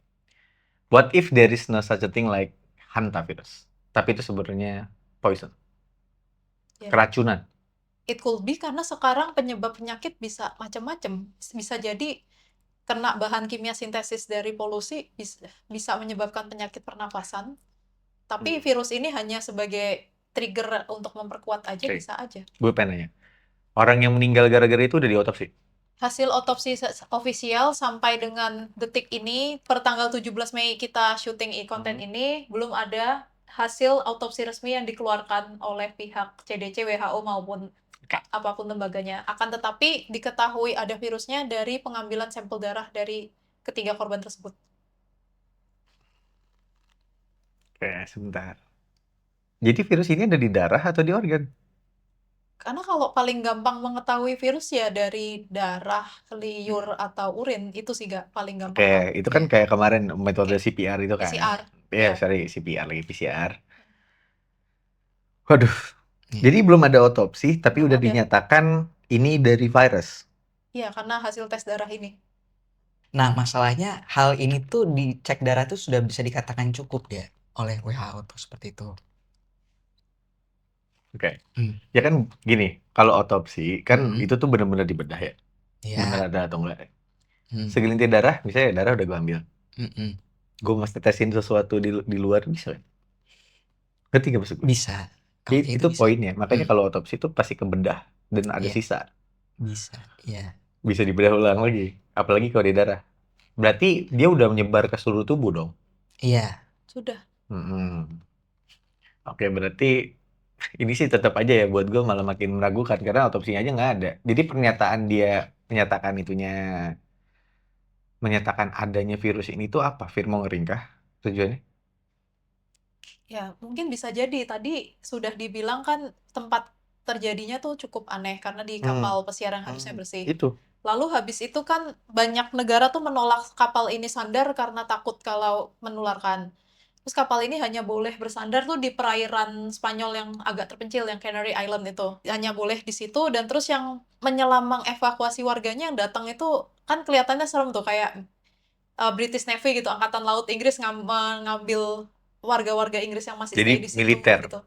S1: What if there is no such a thing like hantavirus? Tapi itu sebenarnya poison,
S3: Ya.
S1: keracunan.
S3: It could be karena sekarang penyebab penyakit bisa macam-macam. Bisa jadi kena bahan kimia sintesis dari polusi bisa menyebabkan penyakit pernafasan. Tapi virus ini hanya sebagai trigger untuk memperkuat aja,
S1: Oke.
S3: bisa aja.
S1: Gue pengen nanya, orang yang meninggal gara-gara itu udah diotopsi?
S3: Hasil otopsi ofisial sampai dengan detik ini, per tanggal 17 Mei kita syuting konten ini, belum ada hasil autopsi resmi yang dikeluarkan oleh pihak CDC, WHO maupun apapun lembaganya. Akan tetapi diketahui ada virusnya dari pengambilan sampel darah dari ketiga korban tersebut.
S1: Oke, sebentar. Jadi virus ini ada di darah atau di organ?
S3: Karena kalau paling gampang mengetahui virus ya dari darah, liur, atau urin, itu sih paling gampang.
S1: Oke, itu kan kayak kemarin metode CPR itu kan?
S3: PCR.
S1: Iya, sorry, CPR lagi PCR. Waduh, jadi belum ada otopsi, tapi
S3: Belum
S1: udah
S3: ada.
S1: dinyatakan ini dari virus.
S3: Iya, karena hasil tes darah ini.
S2: Nah, masalahnya hal ini tuh dicek darah tuh sudah bisa dikatakan cukup ya oleh WHO tuh seperti itu.
S1: Oke. Ya kan gini, kalau otopsi kan
S2: Mhm.
S1: itu tuh benar-benar dibedah ya.
S2: Iya.
S1: Benar ada atau enggak.
S2: Hmm.
S1: Segelintir darah, misalnya darah udah gue ambil.
S2: Mm-mm.
S1: Gue mesti tesin sesuatu di luar bisa kan? Ngerti nggak maksud gue?
S2: Bisa. Kalau kayak
S1: Itu
S2: bisa.
S1: poinnya. Makanya kalau otopsi itu pasti ke bedah dan ada
S2: Iya.
S1: sisa.
S2: Bisa. Iya.
S1: Bisa dibedah ulang lagi. Apalagi kalau di darah. Berarti dia udah menyebar ke seluruh tubuh dong.
S2: Iya.
S3: Sudah.
S1: Oke, berarti ini sih tetap aja ya buat gue malah makin meragukan karena otopsinya aja nggak ada. Jadi pernyataan dia menyatakan adanya virus ini tuh apa? Fear-mongering kah tujuannya?
S3: Ya, mungkin bisa jadi. Tadi sudah dibilang kan tempat terjadinya tuh cukup aneh karena di kapal pesiar yang harusnya bersih.
S1: Itu.
S3: Lalu habis itu kan banyak negara tuh menolak kapal ini sandar karena takut kalau menularkan. Terus kapal ini hanya boleh bersandar tuh di perairan Spanyol yang agak terpencil, yang Canary Island itu. Hanya boleh di situ, dan terus yang menyelam mengevakuasi warganya yang datang itu kan kelihatannya serem tuh, kayak British Navy gitu, Angkatan Laut Inggris ngambil warga-warga Inggris yang masih
S1: Jadi
S3: stay di situ
S1: militer
S3: gitu.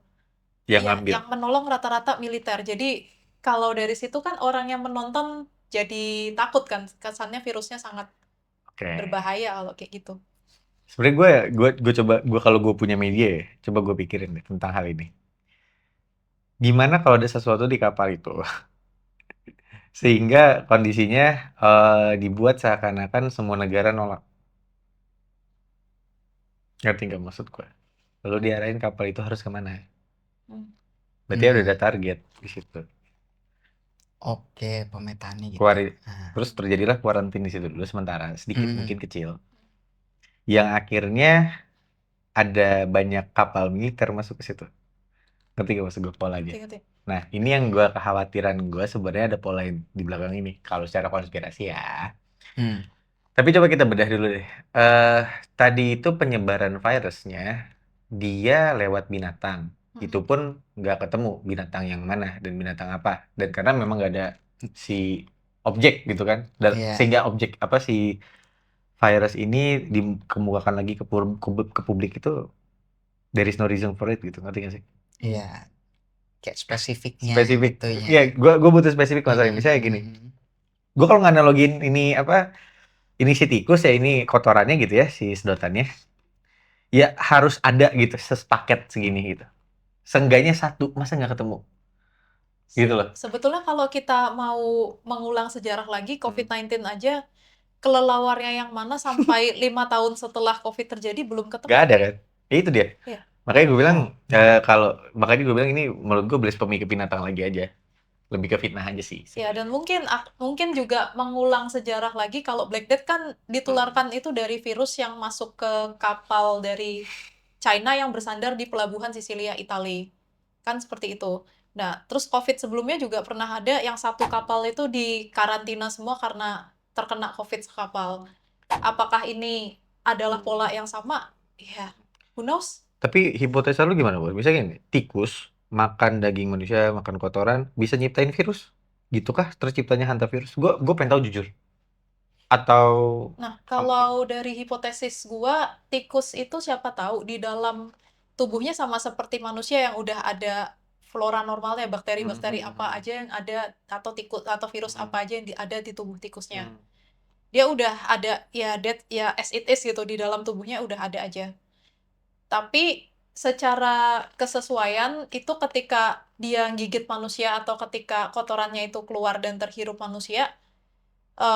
S1: yang
S3: Iya,
S1: ngambil.
S3: yang menolong rata-rata militer. Jadi kalau dari situ kan orang yang menonton jadi takut kan, kesannya virusnya sangat
S1: Oke.
S3: berbahaya kalau kayak gitu.
S1: Sebenarnya gue kalau gue punya media ya, coba gue pikirin deh tentang hal ini. Gimana kalau ada sesuatu di kapal itu sehingga kondisinya dibuat seakan-akan semua negara nolak. Ngerti nggak maksud gue? Lalu diarahin kapal itu harus kemana? Berarti udah ada target di situ.
S2: Oke, pemetaannya gitu.
S1: Terus terjadilah kuarantin di situ dulu sementara, sedikit mungkin kecil. Yang akhirnya ada banyak kapal militer masuk ke situ. Ngerti gak maksud gue polanya?
S3: Ngerti.
S1: Nah, ini yang gue kekhawatiran gue sebenarnya ada pola yang di belakang ini. Kalau secara konspirasi ya. Tapi coba kita bedah dulu deh. Tadi itu penyebaran virusnya dia lewat binatang. Itu pun nggak ketemu binatang yang mana dan binatang apa. Dan karena memang nggak ada si objek gitu kan. Dan
S2: Iya.
S1: sehingga objek apa si virus ini dikemukakan lagi ke publik itu there is no reason for it gitu. Ngerti nggak sih?
S2: Iya. Kayak spesifiknya
S1: Spesifik.
S2: gitunya.
S1: Ya, gue butuh spesifik masalah ini. Misalnya gini. Gue kalau nganalogin ini apa, ini si tikus ya, ini kotorannya gitu ya, si sedotannya. Ya harus ada gitu, sepaket segini gitu. Seenggaknya satu, masa nggak ketemu? Gitu loh.
S3: Sebetulnya kalau kita mau mengulang sejarah lagi, COVID-19 aja kelelawarnya yang mana sampai 5 tahun setelah COVID terjadi belum ketemu.
S1: Nggak ada kan? Ya itu dia.
S3: Iya.
S1: Makanya gue bilang, makanya gue bilang ini menurut gue blasphemy ke binatang lagi aja. Lebih ke fitnah aja sih.
S3: Ya, dan mungkin juga mengulang sejarah lagi kalau Black Death kan ditularkan itu dari virus yang masuk ke kapal dari China yang bersandar di pelabuhan Sisilia, Italia. Kan seperti itu. Nah, terus COVID sebelumnya juga pernah ada yang satu kapal itu di karantina semua karena terkena COVID sekapal. Apakah ini adalah pola yang sama? Ya, who knows?
S1: Tapi hipotesa lu gimana, Bos? Misalnya gini, tikus makan daging manusia, makan kotoran, bisa nyiptain virus? Gitukah terciptanya hantavirus? Gue pengen tahu jujur. Atau
S3: Nah, kalau dari hipotesis gua, tikus itu siapa tahu di dalam tubuhnya sama seperti manusia yang udah ada flora normalnya, bakteri-bakteri apa aja yang ada, atau tikus atau virus apa aja yang ada di tubuh tikusnya. Dia udah ada ya as it is gitu, di dalam tubuhnya udah ada aja. Tapi secara kesesuaian itu ketika dia gigit manusia atau ketika kotorannya itu keluar dan terhirup manusia,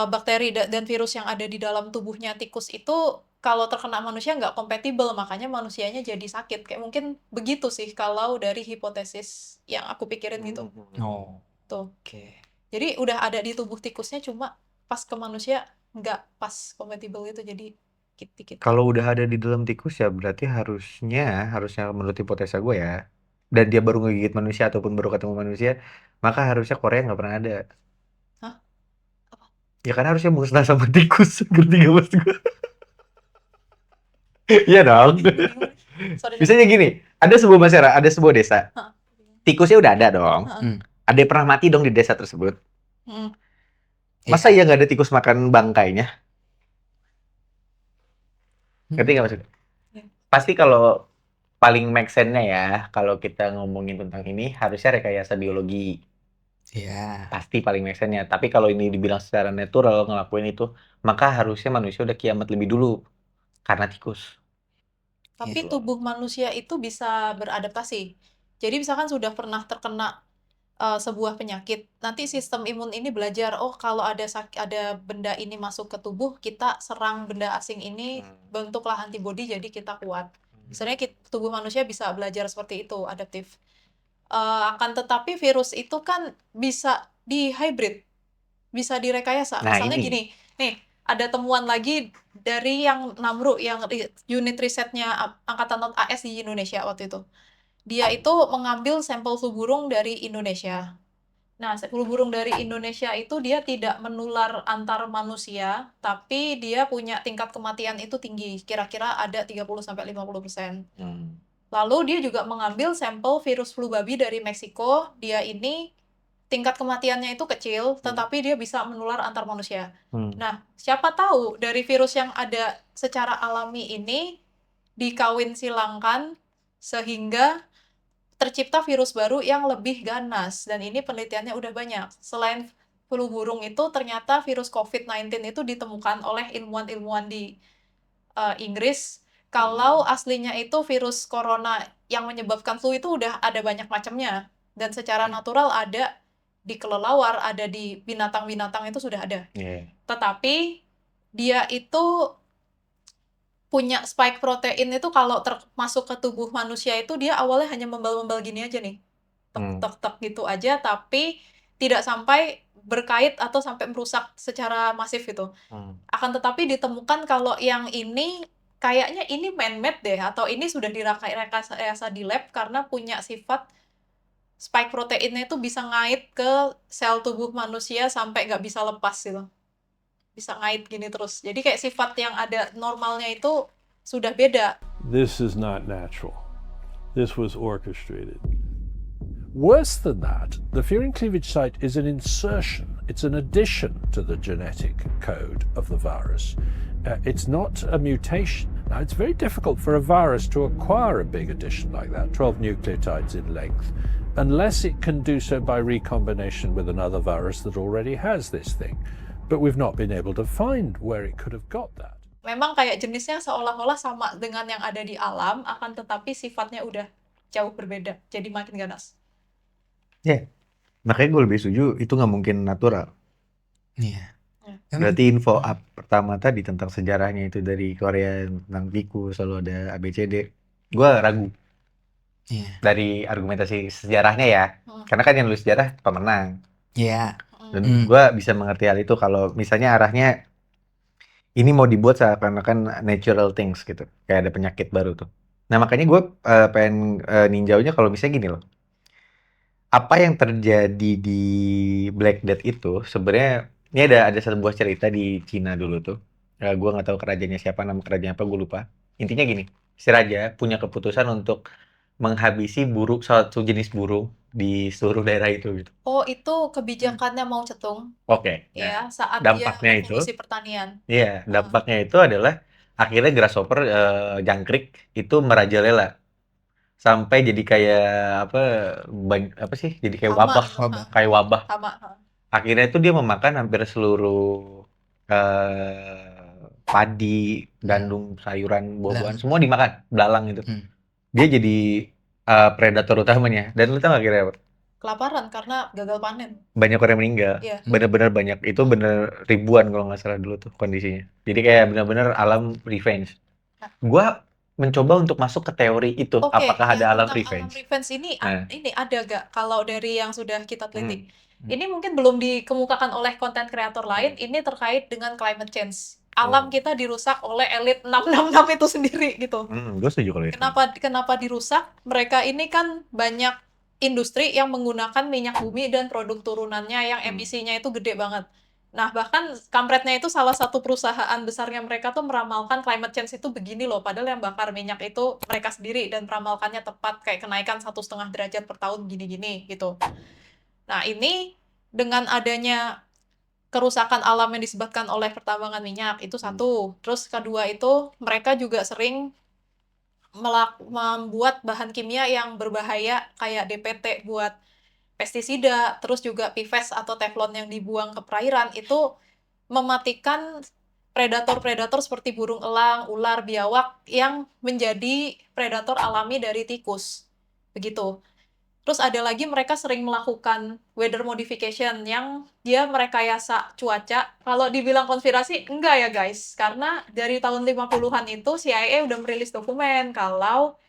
S3: bakteri dan virus yang ada di dalam tubuhnya tikus itu kalau terkena manusia nggak kompatibel, makanya manusianya jadi sakit. Kayak mungkin begitu sih kalau dari hipotesis yang aku pikirin gitu.
S2: Oh,
S3: Tuh.
S2: oke.
S3: Jadi udah ada di tubuh tikusnya, cuma pas ke manusia nggak pas kompatibel gitu, jadi dikit-dikit.
S1: kalau udah ada di dalam tikus ya berarti harusnya menurut hipotesa gue ya, dan dia baru ngegigit manusia ataupun baru ketemu manusia, maka harusnya Korea nggak pernah ada.
S3: Hah? Apa?
S1: Ya kan harusnya musnah sama tikus, ngerti gak maksud gue? Iya dong.
S3: Sorry.
S1: Misalnya gini, ada sebuah masyarakat, ada sebuah desa,
S3: Hah.
S1: tikusnya udah ada dong.
S3: Heeh.
S1: Ada yang pernah mati dong di desa tersebut.
S3: Mm.
S1: Masa ya nggak ada tikus makan bangkainya? Ngerti nggak maksudnya?
S3: Iya.
S1: Pasti kalau paling make sense-nya ya, kalau kita ngomongin tentang ini, harusnya rekayasa biologi.
S2: Iya.
S1: Pasti paling make sense-nya. Tapi kalau ini dibilang secara natural ngelakuin itu, maka harusnya manusia udah kiamat lebih dulu. Karena tikus.
S3: Tapi tubuh manusia itu bisa beradaptasi. Jadi misalkan sudah pernah terkena sebuah penyakit, nanti sistem imun ini belajar, oh kalau ada benda ini masuk ke tubuh, kita serang benda asing ini, bentuklah antibodi, jadi kita kuat. Sebenarnya tubuh manusia bisa belajar seperti itu, adaptif. Akan tetapi virus itu kan bisa di-hybrid, bisa direkayasa.
S1: Nah,
S3: Misalnya
S1: ini.
S3: gini, nih, ada temuan lagi dari yang NAMRU, yang unit risetnya Angkatan Laut AS di Indonesia waktu itu. Dia itu mengambil sampel flu burung dari Indonesia. Nah, flu burung dari Indonesia itu dia tidak menular antar manusia, tapi dia punya tingkat kematian itu tinggi, kira-kira ada 30-50%. Lalu dia juga mengambil sampel virus flu babi dari Meksiko, dia ini tingkat kematiannya itu kecil, tetapi dia bisa menular antar manusia. Nah, siapa tahu dari virus yang ada secara alami ini dikawin silangkan sehingga tercipta virus baru yang lebih ganas, dan ini penelitiannya udah banyak. Selain flu burung itu, ternyata virus COVID-19 itu ditemukan oleh ilmuwan-ilmuwan di Inggris. Kalau aslinya itu virus corona yang menyebabkan flu itu udah ada banyak macamnya, dan secara natural ada di kelelawar, ada di binatang-binatang itu sudah ada. Tetapi dia itu punya spike protein itu kalau masuk ke tubuh manusia itu dia awalnya hanya membal-membal gini aja nih. Tek gitu aja, tapi tidak sampai berkait atau sampai merusak secara masif gitu. Akan tetapi ditemukan kalau yang ini kayaknya ini man-made deh, atau ini sudah direkayasa di lab karena punya sifat spike proteinnya itu bisa ngait ke sel tubuh manusia sampai nggak bisa lepas gitu. Bisa ngait gini terus. Jadi kayak sifat yang ada normalnya itu sudah beda.
S4: This is not natural. This was orchestrated. Worse than that, the furin cleavage site is an insertion. It's an addition to the genetic code of the virus. It's not a mutation. Now, it's very difficult for a virus to acquire a big addition like that, 12 nucleotides in length, unless it can do so by recombination with another virus that already has this thing. But we've not been able to find where it could have got that.
S3: Memang kayak jenisnya seolah-olah sama dengan yang ada di alam, akan tetapi sifatnya udah jauh berbeda. Jadi makin ganas.
S1: Ya, makanya gue lebih setuju itu nggak mungkin natural.
S2: Iya.
S1: Berarti info pertama tadi tentang sejarahnya itu dari Korea tentang tikus, selalu ada ABCD. Gue ragu
S2: Iya.
S1: dari argumentasi sejarahnya ya. Karena kan yang nulis sejarah pemenang.
S2: Iya.
S1: Dan gue bisa mengerti hal itu kalau misalnya arahnya ini mau dibuat seakan-akan natural things gitu. Kayak ada penyakit baru tuh. Nah makanya gue pengen ninjaunya kalau misalnya gini loh. Apa yang terjadi di Black Death itu sebenarnya ini ada sebuah cerita di Cina dulu tuh. Gue nggak tahu kerajaannya siapa, nama kerajaannya apa gue lupa. Intinya gini, si raja punya keputusan untuk menghabisi satu jenis burung di seluruh daerah itu gitu.
S3: Oh, itu kebijakannya Mao Zedong.
S1: Oke.
S3: Ya, saat
S1: dampaknya
S3: dia revolusi pertanian.
S1: Iya, dampaknya itu adalah akhirnya grasshopper jangkrik itu merajalela sampai jadi kayak apa sih? Jadi kayak
S3: Hama,
S1: wabah,
S3: hama.
S1: kayak wabah.
S3: Hama.
S1: Akhirnya itu dia memakan hampir seluruh padi, gandum, sayuran, buah-buahan, semua dimakan, belalang itu. Dia jadi predator utamanya. Dan lu tau gak kira apa?
S3: Kelaparan karena gagal panen.
S1: Banyak orang meninggal.
S3: Iya.
S1: Bener-bener banyak. Itu bener ribuan kalau nggak salah dulu tuh kondisinya. Jadi kayak bener-bener alam revenge. Gua mencoba untuk masuk ke teori itu.
S3: Oke,
S1: Apakah ada
S3: yang
S1: alam
S3: tentang
S1: revenge?
S3: alam revenge ini ada gak kalau dari yang sudah kita teliti?
S2: Hmm.
S3: Ini mungkin belum dikemukakan oleh konten kreator lain. Ini terkait dengan climate change. Alam kita dirusak oleh elit 666 itu sendiri gitu.
S1: Gue setuju kalau itu.
S3: Kenapa dirusak? Mereka ini kan banyak industri yang menggunakan minyak bumi dan produk turunannya yang emisinya itu gede banget. Nah, bahkan kampretnya itu salah satu perusahaan besarnya mereka tuh meramalkan climate change itu begini loh, padahal yang bakar minyak itu mereka sendiri dan meramalkannya tepat kayak kenaikan 1,5 derajat per tahun gini-gini gitu. Nah, ini dengan adanya kerusakan alam yang disebabkan oleh pertambangan minyak itu satu. Terus kedua itu mereka juga sering membuat bahan kimia yang berbahaya kayak DPT buat pestisida, terus juga PFAS atau teflon yang dibuang ke perairan itu mematikan predator-predator seperti burung elang, ular, biawak yang menjadi predator alami dari tikus. Begitu. Terus ada lagi mereka sering melakukan weather modification yang dia merekayasa cuaca. Kalau dibilang konspirasi, enggak ya guys. Karena dari tahun 50-an itu CIA udah merilis dokumen kalau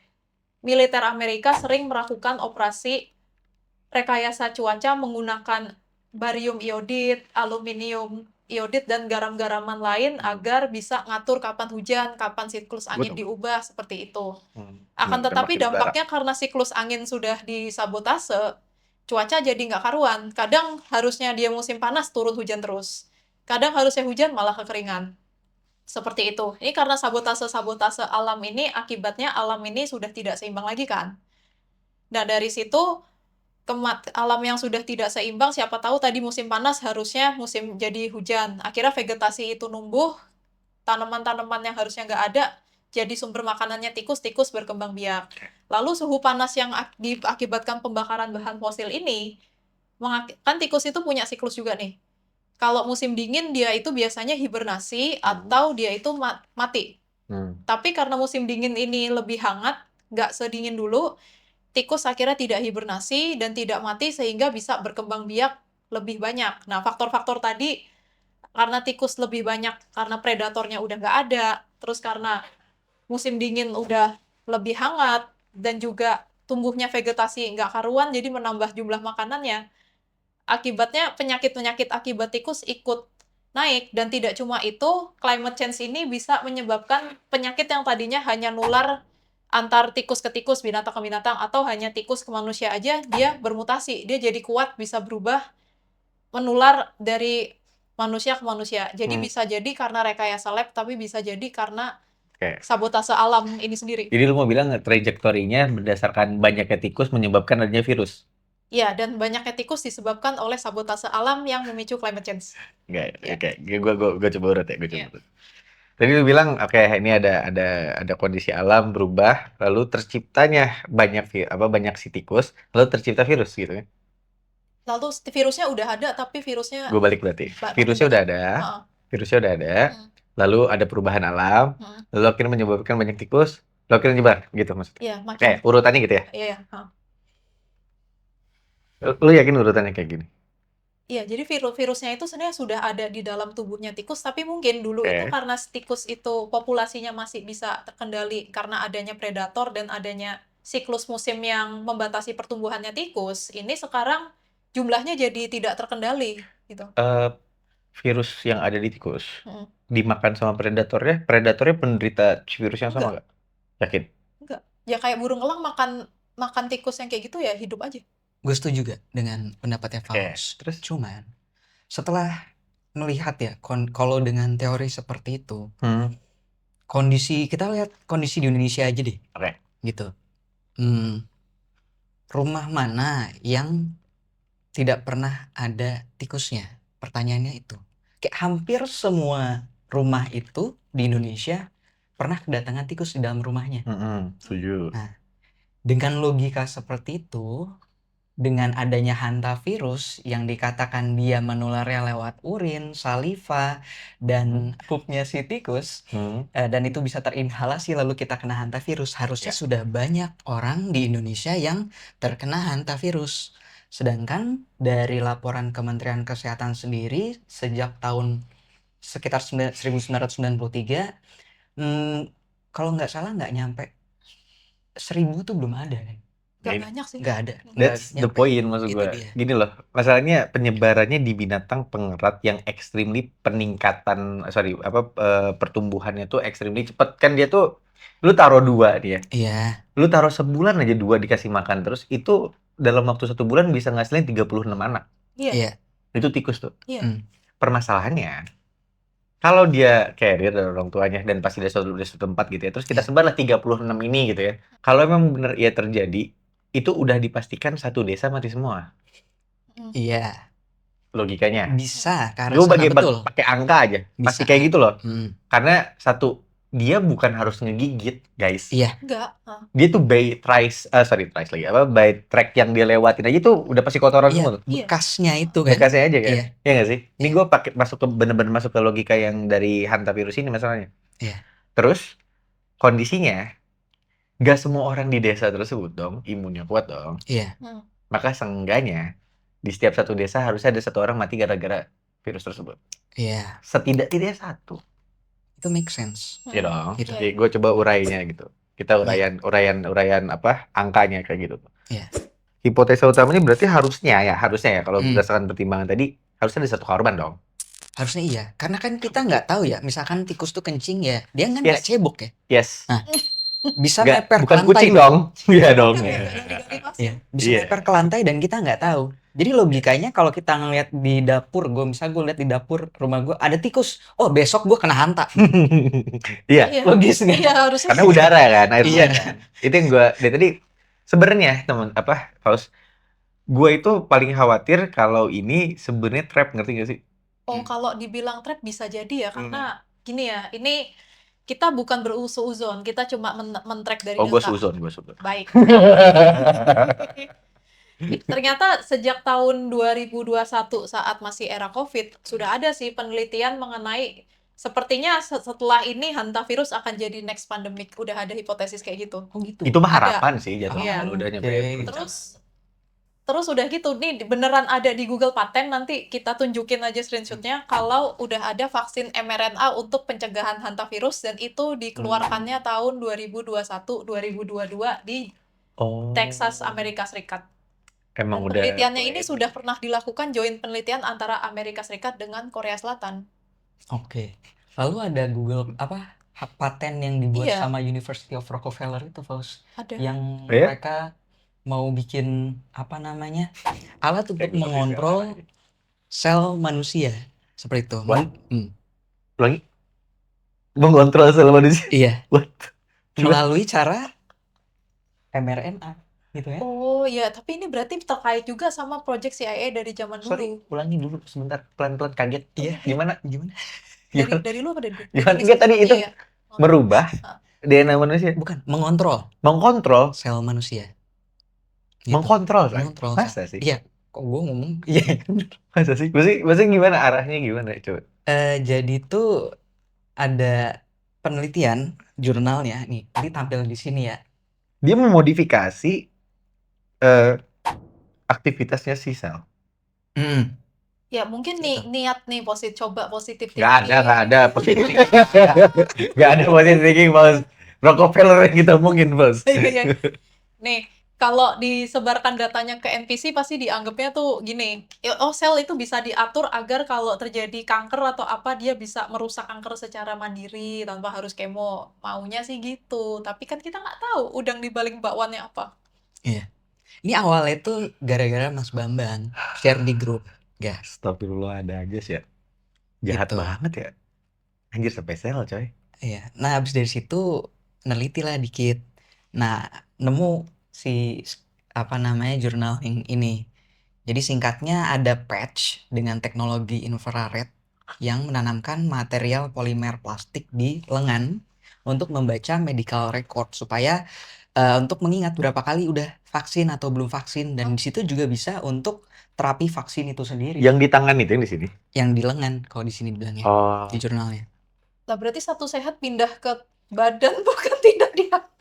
S3: militer Amerika sering melakukan operasi rekayasa cuaca menggunakan barium iodid, aluminium iodid, dan garam-garaman lain agar bisa ngatur kapan hujan, kapan siklus angin diubah, seperti itu. Akan tetapi dampaknya karena siklus angin sudah disabotase, cuaca jadi nggak karuan. Kadang harusnya dia musim panas, turun hujan terus. Kadang harusnya hujan, malah kekeringan. Seperti itu. Ini karena sabotase-sabotase alam ini, akibatnya alam ini sudah tidak seimbang lagi kan. Nah, dari situ alam yang sudah tidak seimbang, siapa tahu tadi musim panas harusnya musim jadi hujan. Akhirnya vegetasi itu numbuh, tanaman-tanaman yang harusnya nggak ada, jadi sumber makanannya tikus berkembang biak. Lalu suhu panas yang diakibatkan pembakaran bahan fosil ini, kan tikus itu punya siklus juga nih. Kalau musim dingin dia itu biasanya hibernasi atau dia itu mati. Tapi karena musim dingin ini lebih hangat, nggak sedingin dulu, tikus akhirnya tidak hibernasi dan tidak mati sehingga bisa berkembang biak lebih banyak. Nah, faktor-faktor tadi karena tikus lebih banyak karena predatornya udah nggak ada, terus karena musim dingin udah lebih hangat dan juga tumbuhnya vegetasi nggak karuan jadi menambah jumlah makanannya. Akibatnya penyakit-penyakit akibat tikus ikut naik, dan tidak cuma itu, climate change ini bisa menyebabkan penyakit yang tadinya hanya nular antar tikus ke tikus, binatang ke binatang, atau hanya tikus ke manusia aja, dia bermutasi. Dia jadi kuat, bisa berubah, menular dari manusia ke manusia. Jadi bisa jadi karena rekayasa lab, tapi bisa jadi karena
S1: Oke.
S3: sabotase alam ini sendiri.
S1: Jadi lu mau bilang trajektorinya berdasarkan banyaknya tikus menyebabkan adanya virus?
S3: Ya, dan banyaknya tikus disebabkan oleh sabotase alam yang memicu climate change.
S1: Enggak,
S3: Iya.
S1: oke. Gue coba urut ya, gue coba
S3: Iya.
S1: urut. Tadi lu bilang, oke, ini ada kondisi alam berubah, lalu terciptanya banyak si tikus, lalu tercipta virus gitu kan?
S3: Lalu virusnya udah ada, tapi virusnya
S1: Gue balik berarti.
S3: makin
S1: Virusnya udah
S3: banyak.
S1: ada,
S3: Heeh.
S1: virusnya udah ada,
S3: Hmm.
S1: lalu ada perubahan alam,
S3: Hmm.
S1: lalu akhirnya menyebabkan banyak tikus, lalu akhirnya nyebar gitu maksudnya.
S3: Iya, makin.
S1: Urutannya gitu ya?
S3: Iya, ya. Heeh.
S1: Lu yakin urutannya kayak gini?
S3: Iya, jadi virusnya itu sebenarnya sudah ada di dalam tubuhnya tikus, tapi mungkin dulu itu
S1: Oke.
S3: karena tikus itu populasinya masih bisa terkendali karena adanya predator dan adanya siklus musim yang membatasi pertumbuhannya tikus. Ini sekarang jumlahnya jadi tidak terkendali gitu.
S1: Virus yang ada di tikus
S3: Mm.
S1: dimakan sama predatornya penderita virus yang sama nggak? Yakin?
S3: Enggak. Ya kayak burung elang makan tikus yang kayak gitu ya hidup aja.
S2: Gue setuju juga dengan pendapatnya
S1: Oke,
S2: Faus.
S1: terus?
S2: Cuman setelah melihat ya kalau dengan teori seperti itu, kita lihat kondisi di Indonesia aja deh,
S1: Oke.
S2: gitu. Rumah mana yang tidak pernah ada tikusnya? Pertanyaannya itu. Kayak hampir semua rumah itu di Indonesia pernah kedatangan tikus di dalam rumahnya.
S1: Setuju.
S2: Nah, dengan logika seperti itu, dengan adanya hantavirus yang dikatakan dia menularnya lewat urin, saliva, dan pupnya si tikus, dan itu bisa terinhalasi lalu kita kena hantavirus, harusnya
S1: Ya.
S2: sudah banyak orang di Indonesia yang terkena hantavirus. Sedangkan dari laporan Kementerian Kesehatan sendiri sejak tahun sekitar 1993, kalau nggak salah nggak nyampe 1000 tuh belum ada kan?
S3: Nggak
S1: Ini-
S3: banyak sih.
S2: Nggak ada.
S1: That's
S2: Nggak
S1: the
S2: nyampe.
S1: point maksud
S2: Itu
S1: gue.
S2: dia.
S1: Gini loh, masalahnya penyebarannya di binatang pengerat yang extremely pertumbuhannya tuh extremely cepet. Kan dia tuh, lu taruh 2 dia.
S2: Iya.
S1: Lu taruh sebulan aja 2 dikasih makan terus, itu dalam waktu 1 bulan bisa ngasilin 36 anak.
S3: Iya.
S2: Iya.
S1: Itu tikus tuh.
S3: Iya.
S1: Permasalahannya, kalau dia carrier dari orang tuanya dan pasti dari suatu tempat gitu ya, terus kita
S2: Iya.
S1: sebarlah 36 ini gitu ya. Kalau emang bener iya terjadi, itu udah dipastikan satu desa mati semua
S2: Iya.
S1: logikanya.
S2: Bisa ke arah
S1: Gue
S2: sana, betul.
S1: pakai angka aja, pasti
S2: Bisa.
S1: kayak gitu loh.
S2: Karena
S1: Karena satu, dia bukan harus ngegigit, guys.
S2: iya,
S3: Enggak.
S1: Dia tuh by track yang dia lewatin aja tuh udah pasti kotoran
S2: iya,
S1: semua tuh.
S2: bekasnya itu kan.
S1: Bekasnya aja kan?
S2: Iya.
S1: Iya nggak sih? Ini
S2: Iya.
S1: gue bener-bener masuk ke logika yang dari hantavirus ini masalahnya.
S2: Iya.
S1: Terus kondisinya nggak semua orang di desa tersebut dong imunnya kuat dong.
S2: Iya.
S1: Maka seenggaknya di setiap satu desa harus ada satu orang mati gara-gara virus tersebut.
S2: Iya.
S1: Setidaknya satu.
S2: Itu make sense.
S1: Iya dong.
S2: Gitu.
S1: Jadi gue coba urainya gitu. Kita uraian apa angkanya kayak gitu.
S2: Iya.
S1: Hipotesa utamanya berarti harusnya ya kalau berdasarkan pertimbangan tadi harusnya ada satu korban dong.
S2: Harusnya iya. Karena kan kita nggak tahu ya, misalkan tikus tuh kencing ya, dia kan nggak
S1: Yes.
S2: cebok ya.
S1: Yes.
S2: Nah, bisa
S1: Nggak,
S2: meper ke
S1: bukan
S2: lantai.
S1: kucing dong. Iya dong.
S2: Iya, bisa
S1: Iya.
S2: meper ke lantai dan kita nggak tahu. Jadi logikanya kalau kita ngeliat di dapur, gue lihat di dapur rumah gue ada tikus, oh besok gue kena hanta.
S1: Iya.
S2: Logis nggak?
S3: Iya, harusnya.
S1: Karena udara kan, air
S2: Iya.
S1: kan. Itu yang gue dari tadi sebenarnya Faust, gue itu paling khawatir kalau ini sebenarnya trap, ngerti gak sih?
S3: Oh, kalau dibilang trap bisa jadi ya, karena gini ya, ini kita bukan beruzon, kita cuma men-track dari
S1: Oh, gue
S3: data.
S1: suzon.
S3: Baik. Ternyata sejak tahun 2021 saat masih era COVID, sudah ada sih penelitian mengenai sepertinya setelah ini hantavirus akan jadi next pandemic. Udah ada hipotesis kayak gitu.
S2: Oh gitu.
S1: Itu mah
S3: Ada.
S1: harapan sih jatuhnya
S3: Iya.
S1: kalau udah nyampe.
S2: Oke.
S3: Terus udah gitu, nih beneran ada di Google Paten, nanti kita tunjukin aja screenshotnya kalau udah ada vaksin mRNA untuk pencegahan hantavirus dan itu dikeluarkannya tahun 2021-2022 di Texas, Amerika Serikat.
S1: Emang
S3: Dan
S1: udah.
S3: penelitiannya ini sudah pernah dilakukan joint penelitian antara Amerika Serikat dengan Korea Selatan.
S2: Oke. Lalu ada hak paten yang dibuat
S3: Iya,
S2: sama University of Rockefeller itu, Faust.
S3: ada.
S2: Yang
S1: Oh ya?
S2: mereka mau bikin apa namanya? Alat untuk
S1: Kayak gue ngerti sekarang
S2: mengontrol
S1: lagi.
S2: sel manusia. Seperti itu.
S1: What? Ulangi? Mengontrol sel manusia?
S2: Iya,
S1: What? Gimana?
S2: melalui cara mRNA gitu ya.
S3: Oh ya, tapi ini berarti terkait juga sama project CIA dari zaman
S1: Sorry,
S3: dulu.
S1: ulangi dulu sebentar. Pelan-pelan kaget.
S2: Iya,
S1: Gimana?
S2: gimana?
S1: Gimana?
S3: Dari lu apa dari gue?
S1: Gimana?
S3: Ini
S1: Enggak, tadi itu
S3: iya, ya.
S1: merubah
S3: Ah.
S1: DNA manusia.
S2: Bukan, mengontrol
S1: Mengkontrol.
S2: sel manusia. Gitu.
S1: Mengkontrol, Say.
S2: Mengontrol
S1: Masa
S2: sel.
S1: sih?
S2: Iya, kok gue ngomong? Iya, bener.
S1: Masa sih? Maksudnya gimana? Arahnya gimana? Coba.
S2: Jadi tuh ada penelitian jurnalnya nih, ini tampil di sini ya.
S1: Dia memodifikasi eh, aktivitasnya si sel.
S3: Ya mungkin nih
S2: Gitu.
S3: niat nih coba positif
S1: Nggak
S3: thinking.
S1: ada positif thinking. Nggak ada positif thinking, Bos. Rockefeller yang kita omongin, Bos.
S3: Iya. Nih, kalau disebarkan datanya ke NPC pasti dianggapnya tuh gini, oh sel itu bisa diatur agar kalau terjadi kanker atau apa dia bisa merusak kanker secara mandiri tanpa harus kemo. Maunya sih gitu, tapi kan kita nggak tahu udang di balik bakwannya apa.
S2: Iya. Ini awalnya tuh gara-gara Mas Bambang share di grup, gas.
S1: Astagfirullah, ada aja sih ya. Jahat
S2: Gitu.
S1: banget ya. Anjir sampai sel, coy.
S2: Iya. Nah, habis dari situ neliti lah dikit. Nah, nemu si apa namanya jurnal yang ini. Jadi singkatnya ada patch dengan teknologi infrared yang menanamkan material polimer plastik di lengan untuk membaca medical record supaya untuk mengingat berapa kali udah vaksin atau belum vaksin, dan di situ juga bisa untuk terapi vaksin itu sendiri.
S1: Yang di tangan itu yang di sini.
S2: Yang di lengan kalau di sini bilangnya
S1: Oh.
S2: di jurnalnya.
S3: Lah berarti satu sehat pindah ke badan bukan tidak di HP.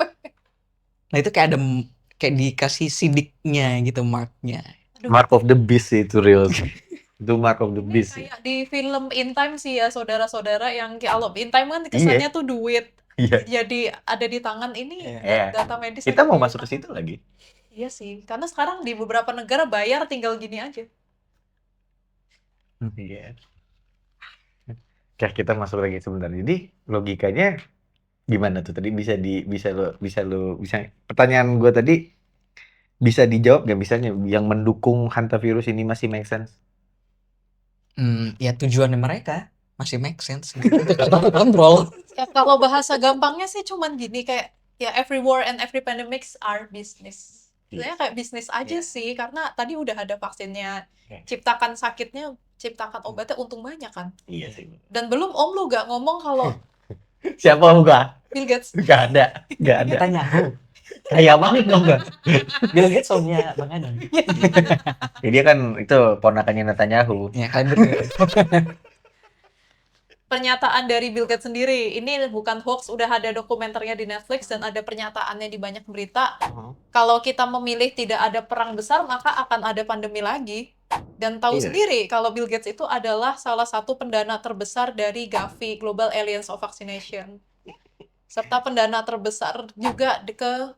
S2: Nah itu kayak ada kayak dikasih sidiknya gitu, marknya.
S3: Aduh.
S1: Mark of the Beast sih itu real. Itu Mark of the
S3: Ini
S1: Beast sih.
S3: kayak di film In Time sih ya saudara-saudara, yang kalau In Time kan kesannya tuh duit.
S1: Iya.
S3: Jadi ada di tangan ini
S1: Iya.
S3: data medis.
S1: Kita
S3: ada
S1: mau
S3: di
S1: masuk ke
S3: tangan.
S1: situ lagi.
S3: Iya sih, karena sekarang di beberapa negara bayar tinggal gini aja.
S1: Iya. Kayak kita masuk lagi sebentar. Jadi logikanya gimana tuh tadi bisa pertanyaan gue tadi bisa dijawab nggak, misalnya yang mendukung hantavirus ini masih make sense?
S2: Ya tujuannya mereka masih make sense gitu. Untuk kontrol.
S3: Ya kalau bahasa gampangnya sih cuman gini, kayak ya every war and every pandemics are business. Sebenarnya kayak bisnis aja sih, karena tadi udah ada vaksinnya, ciptakan sakitnya, ciptakan obatnya, untung banyak kan.
S1: Iya sih.
S3: Dan belum lu gak ngomong kalau
S1: Siapa enggak?
S3: Bill Gates.
S1: Gak ada.
S2: Tanya.
S1: Kayak banget dong enggak?
S2: Bill Gates omnya Bang Adam.
S1: Ya, dia kan itu ponakannya Netanyahu.
S2: Ya kalian betul.
S3: Pernyataan dari Bill Gates sendiri, ini bukan hoax, udah ada dokumenternya di Netflix dan ada pernyataannya di banyak berita. Kalau kita memilih tidak ada perang besar, maka akan ada pandemi lagi. Dan tahu sendiri kalau Bill Gates itu adalah salah satu pendana terbesar dari Gavi, Global Alliance of Vaccination, serta pendana terbesar juga ke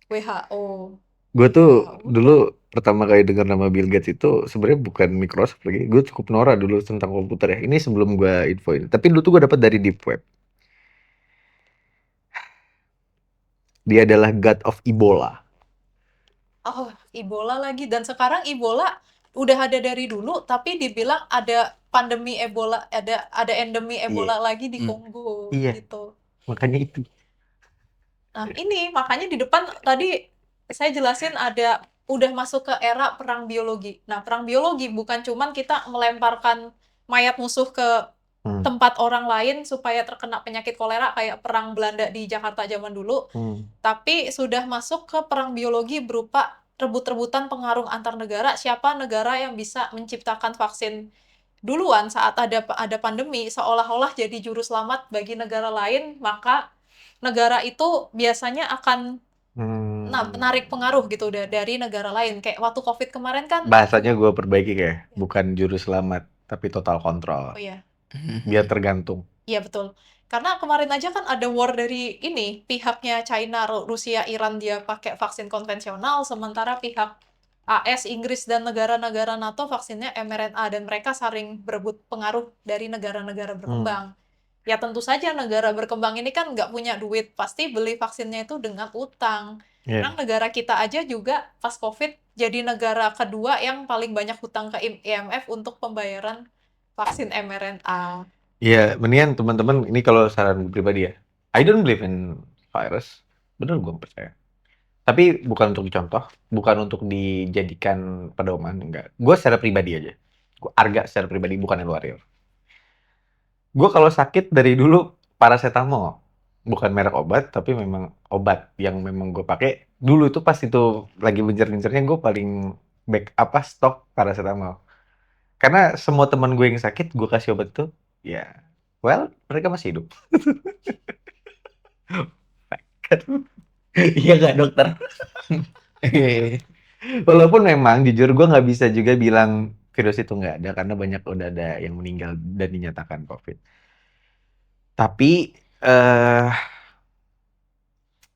S3: WHO.
S1: Gue tuh dulu pertama kali dengar nama Bill Gates itu sebenarnya bukan Microsoft lagi. Gue cukup norak dulu tentang komputer ya. Ini sebelum gue infoin. Tapi dulu tuh gue dapat dari Deep Web. Dia adalah God of Ebola.
S3: Oh, Ebola lagi. Dan sekarang Ebola udah ada dari dulu, tapi dibilang ada pandemi Ebola, ada endemi Ebola lagi di Kongo. Gitu.
S1: Makanya itu.
S3: Nah, ini makanya di depan tadi saya jelasin udah masuk ke era perang biologi. Nah, perang biologi bukan cuman kita melemparkan mayat musuh ke tempat orang lain supaya terkena penyakit kolera kayak perang Belanda di Jakarta zaman dulu, tapi sudah masuk ke perang biologi berupa rebut-rebutan pengaruh antar negara. Siapa negara yang bisa menciptakan vaksin duluan saat ada pandemi, seolah-olah jadi juru selamat bagi negara lain, maka negara itu biasanya akan menarik pengaruh gitu dari negara lain. Kayak waktu COVID kemarin kan.
S1: Bahasanya gue perbaiki kayak bukan juru selamat, tapi total kontrol.
S3: Oh iya.
S1: Biar tergantung.
S3: Iya betul. Karena kemarin aja kan ada war dari ini, pihaknya China, Rusia, Iran, dia pakai vaksin konvensional, sementara pihak AS, Inggris, dan negara-negara NATO vaksinnya mRNA, dan mereka saling berebut pengaruh dari negara-negara berkembang. Ya tentu saja negara berkembang ini kan nggak punya duit, pasti beli vaksinnya itu dengan utang.
S1: Iya.
S3: Sekarang negara kita aja juga pas COVID jadi negara kedua yang paling banyak hutang ke IMF untuk pembayaran vaksin mRNA.
S1: Iya, mendingan teman-teman ini kalau saran pribadi ya. I don't believe in virus. Bener gue percaya. Tapi bukan untuk dicontoh, bukan untuk dijadikan pedoman, enggak. Gue secara pribadi aja. Gue Arga secara pribadi, bukan El Warrior. Gue kalau sakit dari dulu paracetamol. Bukan merek obat, tapi memang obat yang memang gue pakai. Dulu itu pas itu lagi gencar-gencarnya gue paling stok paracetamol. Karena semua teman gue yang sakit, gue kasih obat tuh, ya, well, mereka masih hidup. Iya nggak dokter? Walaupun memang jujur gue nggak bisa juga bilang virus itu nggak ada karena banyak udah ada yang meninggal dan dinyatakan COVID. Tapi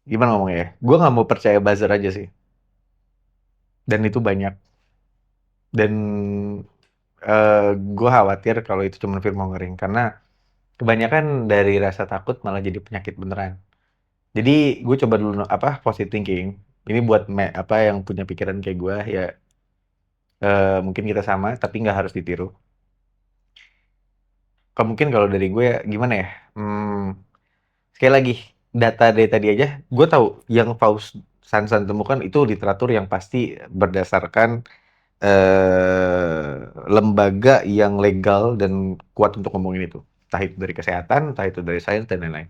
S1: gimana ngomongnya ya? Gue nggak mau percaya buzzer aja sih. Dan itu banyak. Dan gue khawatir kalau itu cuma fear mongering karena kebanyakan dari rasa takut malah jadi penyakit beneran. Jadi gue coba dulu positive thinking. Ini buat yang punya pikiran kayak gue ya mungkin kita sama tapi nggak harus ditiru. Mungkin kalau dari gue ya gimana ya? Sekali lagi data dari tadi aja, gue tahu yang Faust Sansan temukan itu literatur yang pasti berdasarkan lembaga yang legal dan kuat untuk ngomongin itu. Entah itu dari kesehatan, entah itu dari sains dan lain-lain.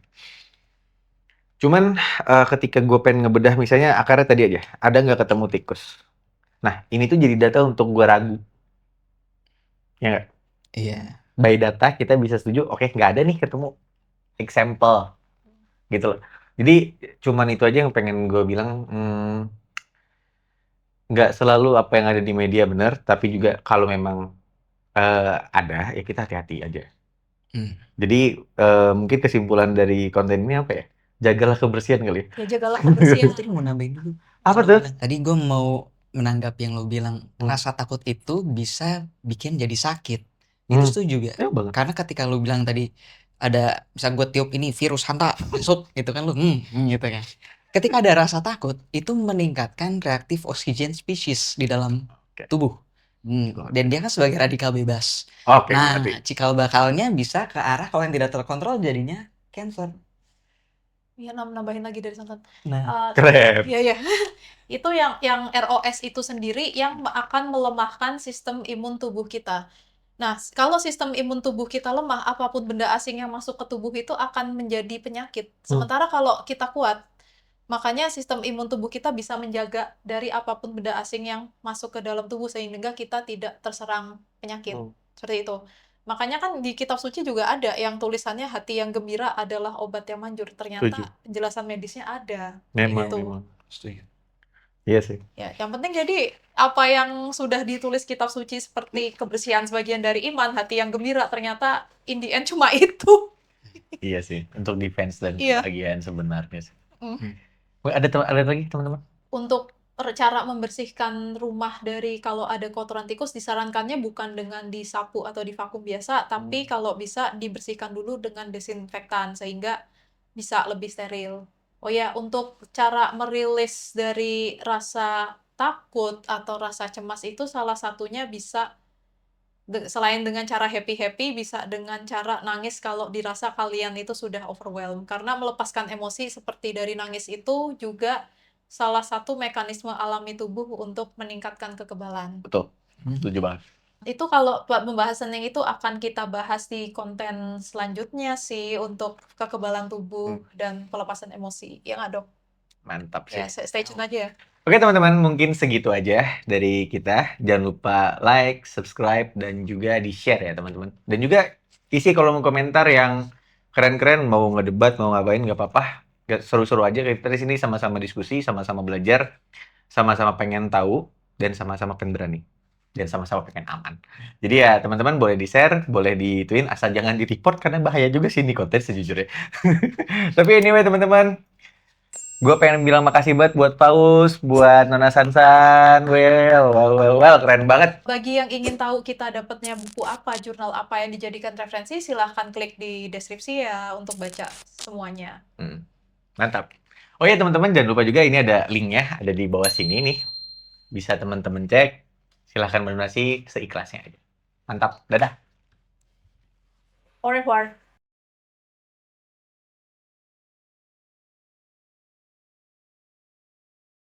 S1: Cuman ketika gue pengen ngebedah misalnya akarnya tadi aja, ada nggak ketemu tikus? Nah, ini tuh jadi data untuk gue ragu. Ya nggak?
S2: Iya.
S1: By data kita bisa setuju, oke nggak ada nih ketemu example. Gitu loh. Jadi cuman itu aja yang pengen gue bilang, nggak selalu apa yang ada di media benar, tapi juga kalau memang ada, ya kita hati-hati aja. Jadi mungkin kesimpulan dari konten ini apa ya? Jagalah kebersihan kali ya.
S3: Ya jagalah kebersihan.
S2: Tadi mau nambahin dulu.
S1: Apa tuh?
S2: Tadi gue mau menanggapi yang lo bilang, rasa takut itu bisa bikin jadi sakit. Itu setuju juga.
S1: Ya banget.
S2: Karena ketika lo bilang tadi ada, misal gue tiup ini virus hanta masuk gitu kan lo, gitu kan. Ketika ada rasa takut, itu meningkatkan reaktif oksigen species di dalam tubuh. Dan dia kan sebagai radikal bebas.
S1: Oke,
S2: Nah,
S1: ngerti.
S2: cikal bakalnya bisa ke arah kalau yang tidak terkontrol jadinya cancer.
S3: Iya, nambahin lagi dari Santan.
S2: Nah,
S1: Keren.
S3: Iya. Itu yang ROS itu sendiri yang akan melemahkan sistem imun tubuh kita. Nah, kalau sistem imun tubuh kita lemah, apapun benda asing yang masuk ke tubuh itu akan menjadi penyakit. Sementara kalau kita kuat, makanya sistem imun tubuh kita bisa menjaga dari apapun benda asing yang masuk ke dalam tubuh sehingga kita tidak terserang penyakit. Seperti itu. Makanya kan di kitab suci juga ada yang tulisannya hati yang gembira adalah obat yang manjur. Ternyata penjelasan medisnya ada.
S1: Memang. Iya sih.
S3: Ya, yang penting jadi apa yang sudah ditulis kitab suci seperti kebersihan sebagian dari iman, hati yang gembira, ternyata in the end cuma itu.
S1: Iya sih, untuk defense dan
S3: Iya.
S1: kebahagiaan sebenarnya sih. Ada lagi teman-teman?
S3: Untuk cara membersihkan rumah dari kalau ada kotoran tikus, disarankannya bukan dengan disapu atau divakum biasa, tapi kalau bisa dibersihkan dulu dengan desinfektan sehingga bisa lebih steril. Oh ya, untuk cara merilis dari rasa takut atau rasa cemas itu salah satunya bisa selain dengan cara happy-happy, bisa dengan cara nangis kalau dirasa kalian itu sudah overwhelmed. Karena melepaskan emosi seperti dari nangis itu juga salah satu mekanisme alami tubuh untuk meningkatkan kekebalan.
S1: Betul, setuju banget.
S3: Itu kalau pembahasan yang itu akan kita bahas di konten selanjutnya sih untuk kekebalan tubuh dan pelepasan emosi. Ya nggak, Dok?
S1: Mantap sih.
S3: Ya, stay tune aja ya.
S1: Oke teman-teman, mungkin segitu aja dari kita. Jangan lupa like, subscribe, dan juga di-share ya teman-teman. Dan juga isi kolom komentar yang keren-keren, mau ngedebat, mau ngapain, nggak apa-apa. Seru-seru aja, kita di sini sama-sama diskusi, sama-sama belajar, sama-sama pengen tahu, dan sama-sama pengen berani. Dan sama-sama pengen aman. Jadi ya teman-teman boleh di-share, boleh di-tweet, asal jangan di-report, karena bahaya juga sih ini konten sejujurnya. Tapi anyway teman-teman, Gue pengen bilang makasih banget buat Paus, buat Nona Sansan, well, keren banget.
S3: Bagi yang ingin tahu kita dapatnya buku apa, jurnal apa yang dijadikan referensi, silahkan klik di deskripsi ya untuk baca semuanya.
S1: Mantap. Oh ya teman-teman, jangan lupa juga ini ada linknya, ada di bawah sini nih. Bisa teman-teman cek, silahkan berdonasi seikhlasnya aja. Mantap, dadah.
S3: Au revoir.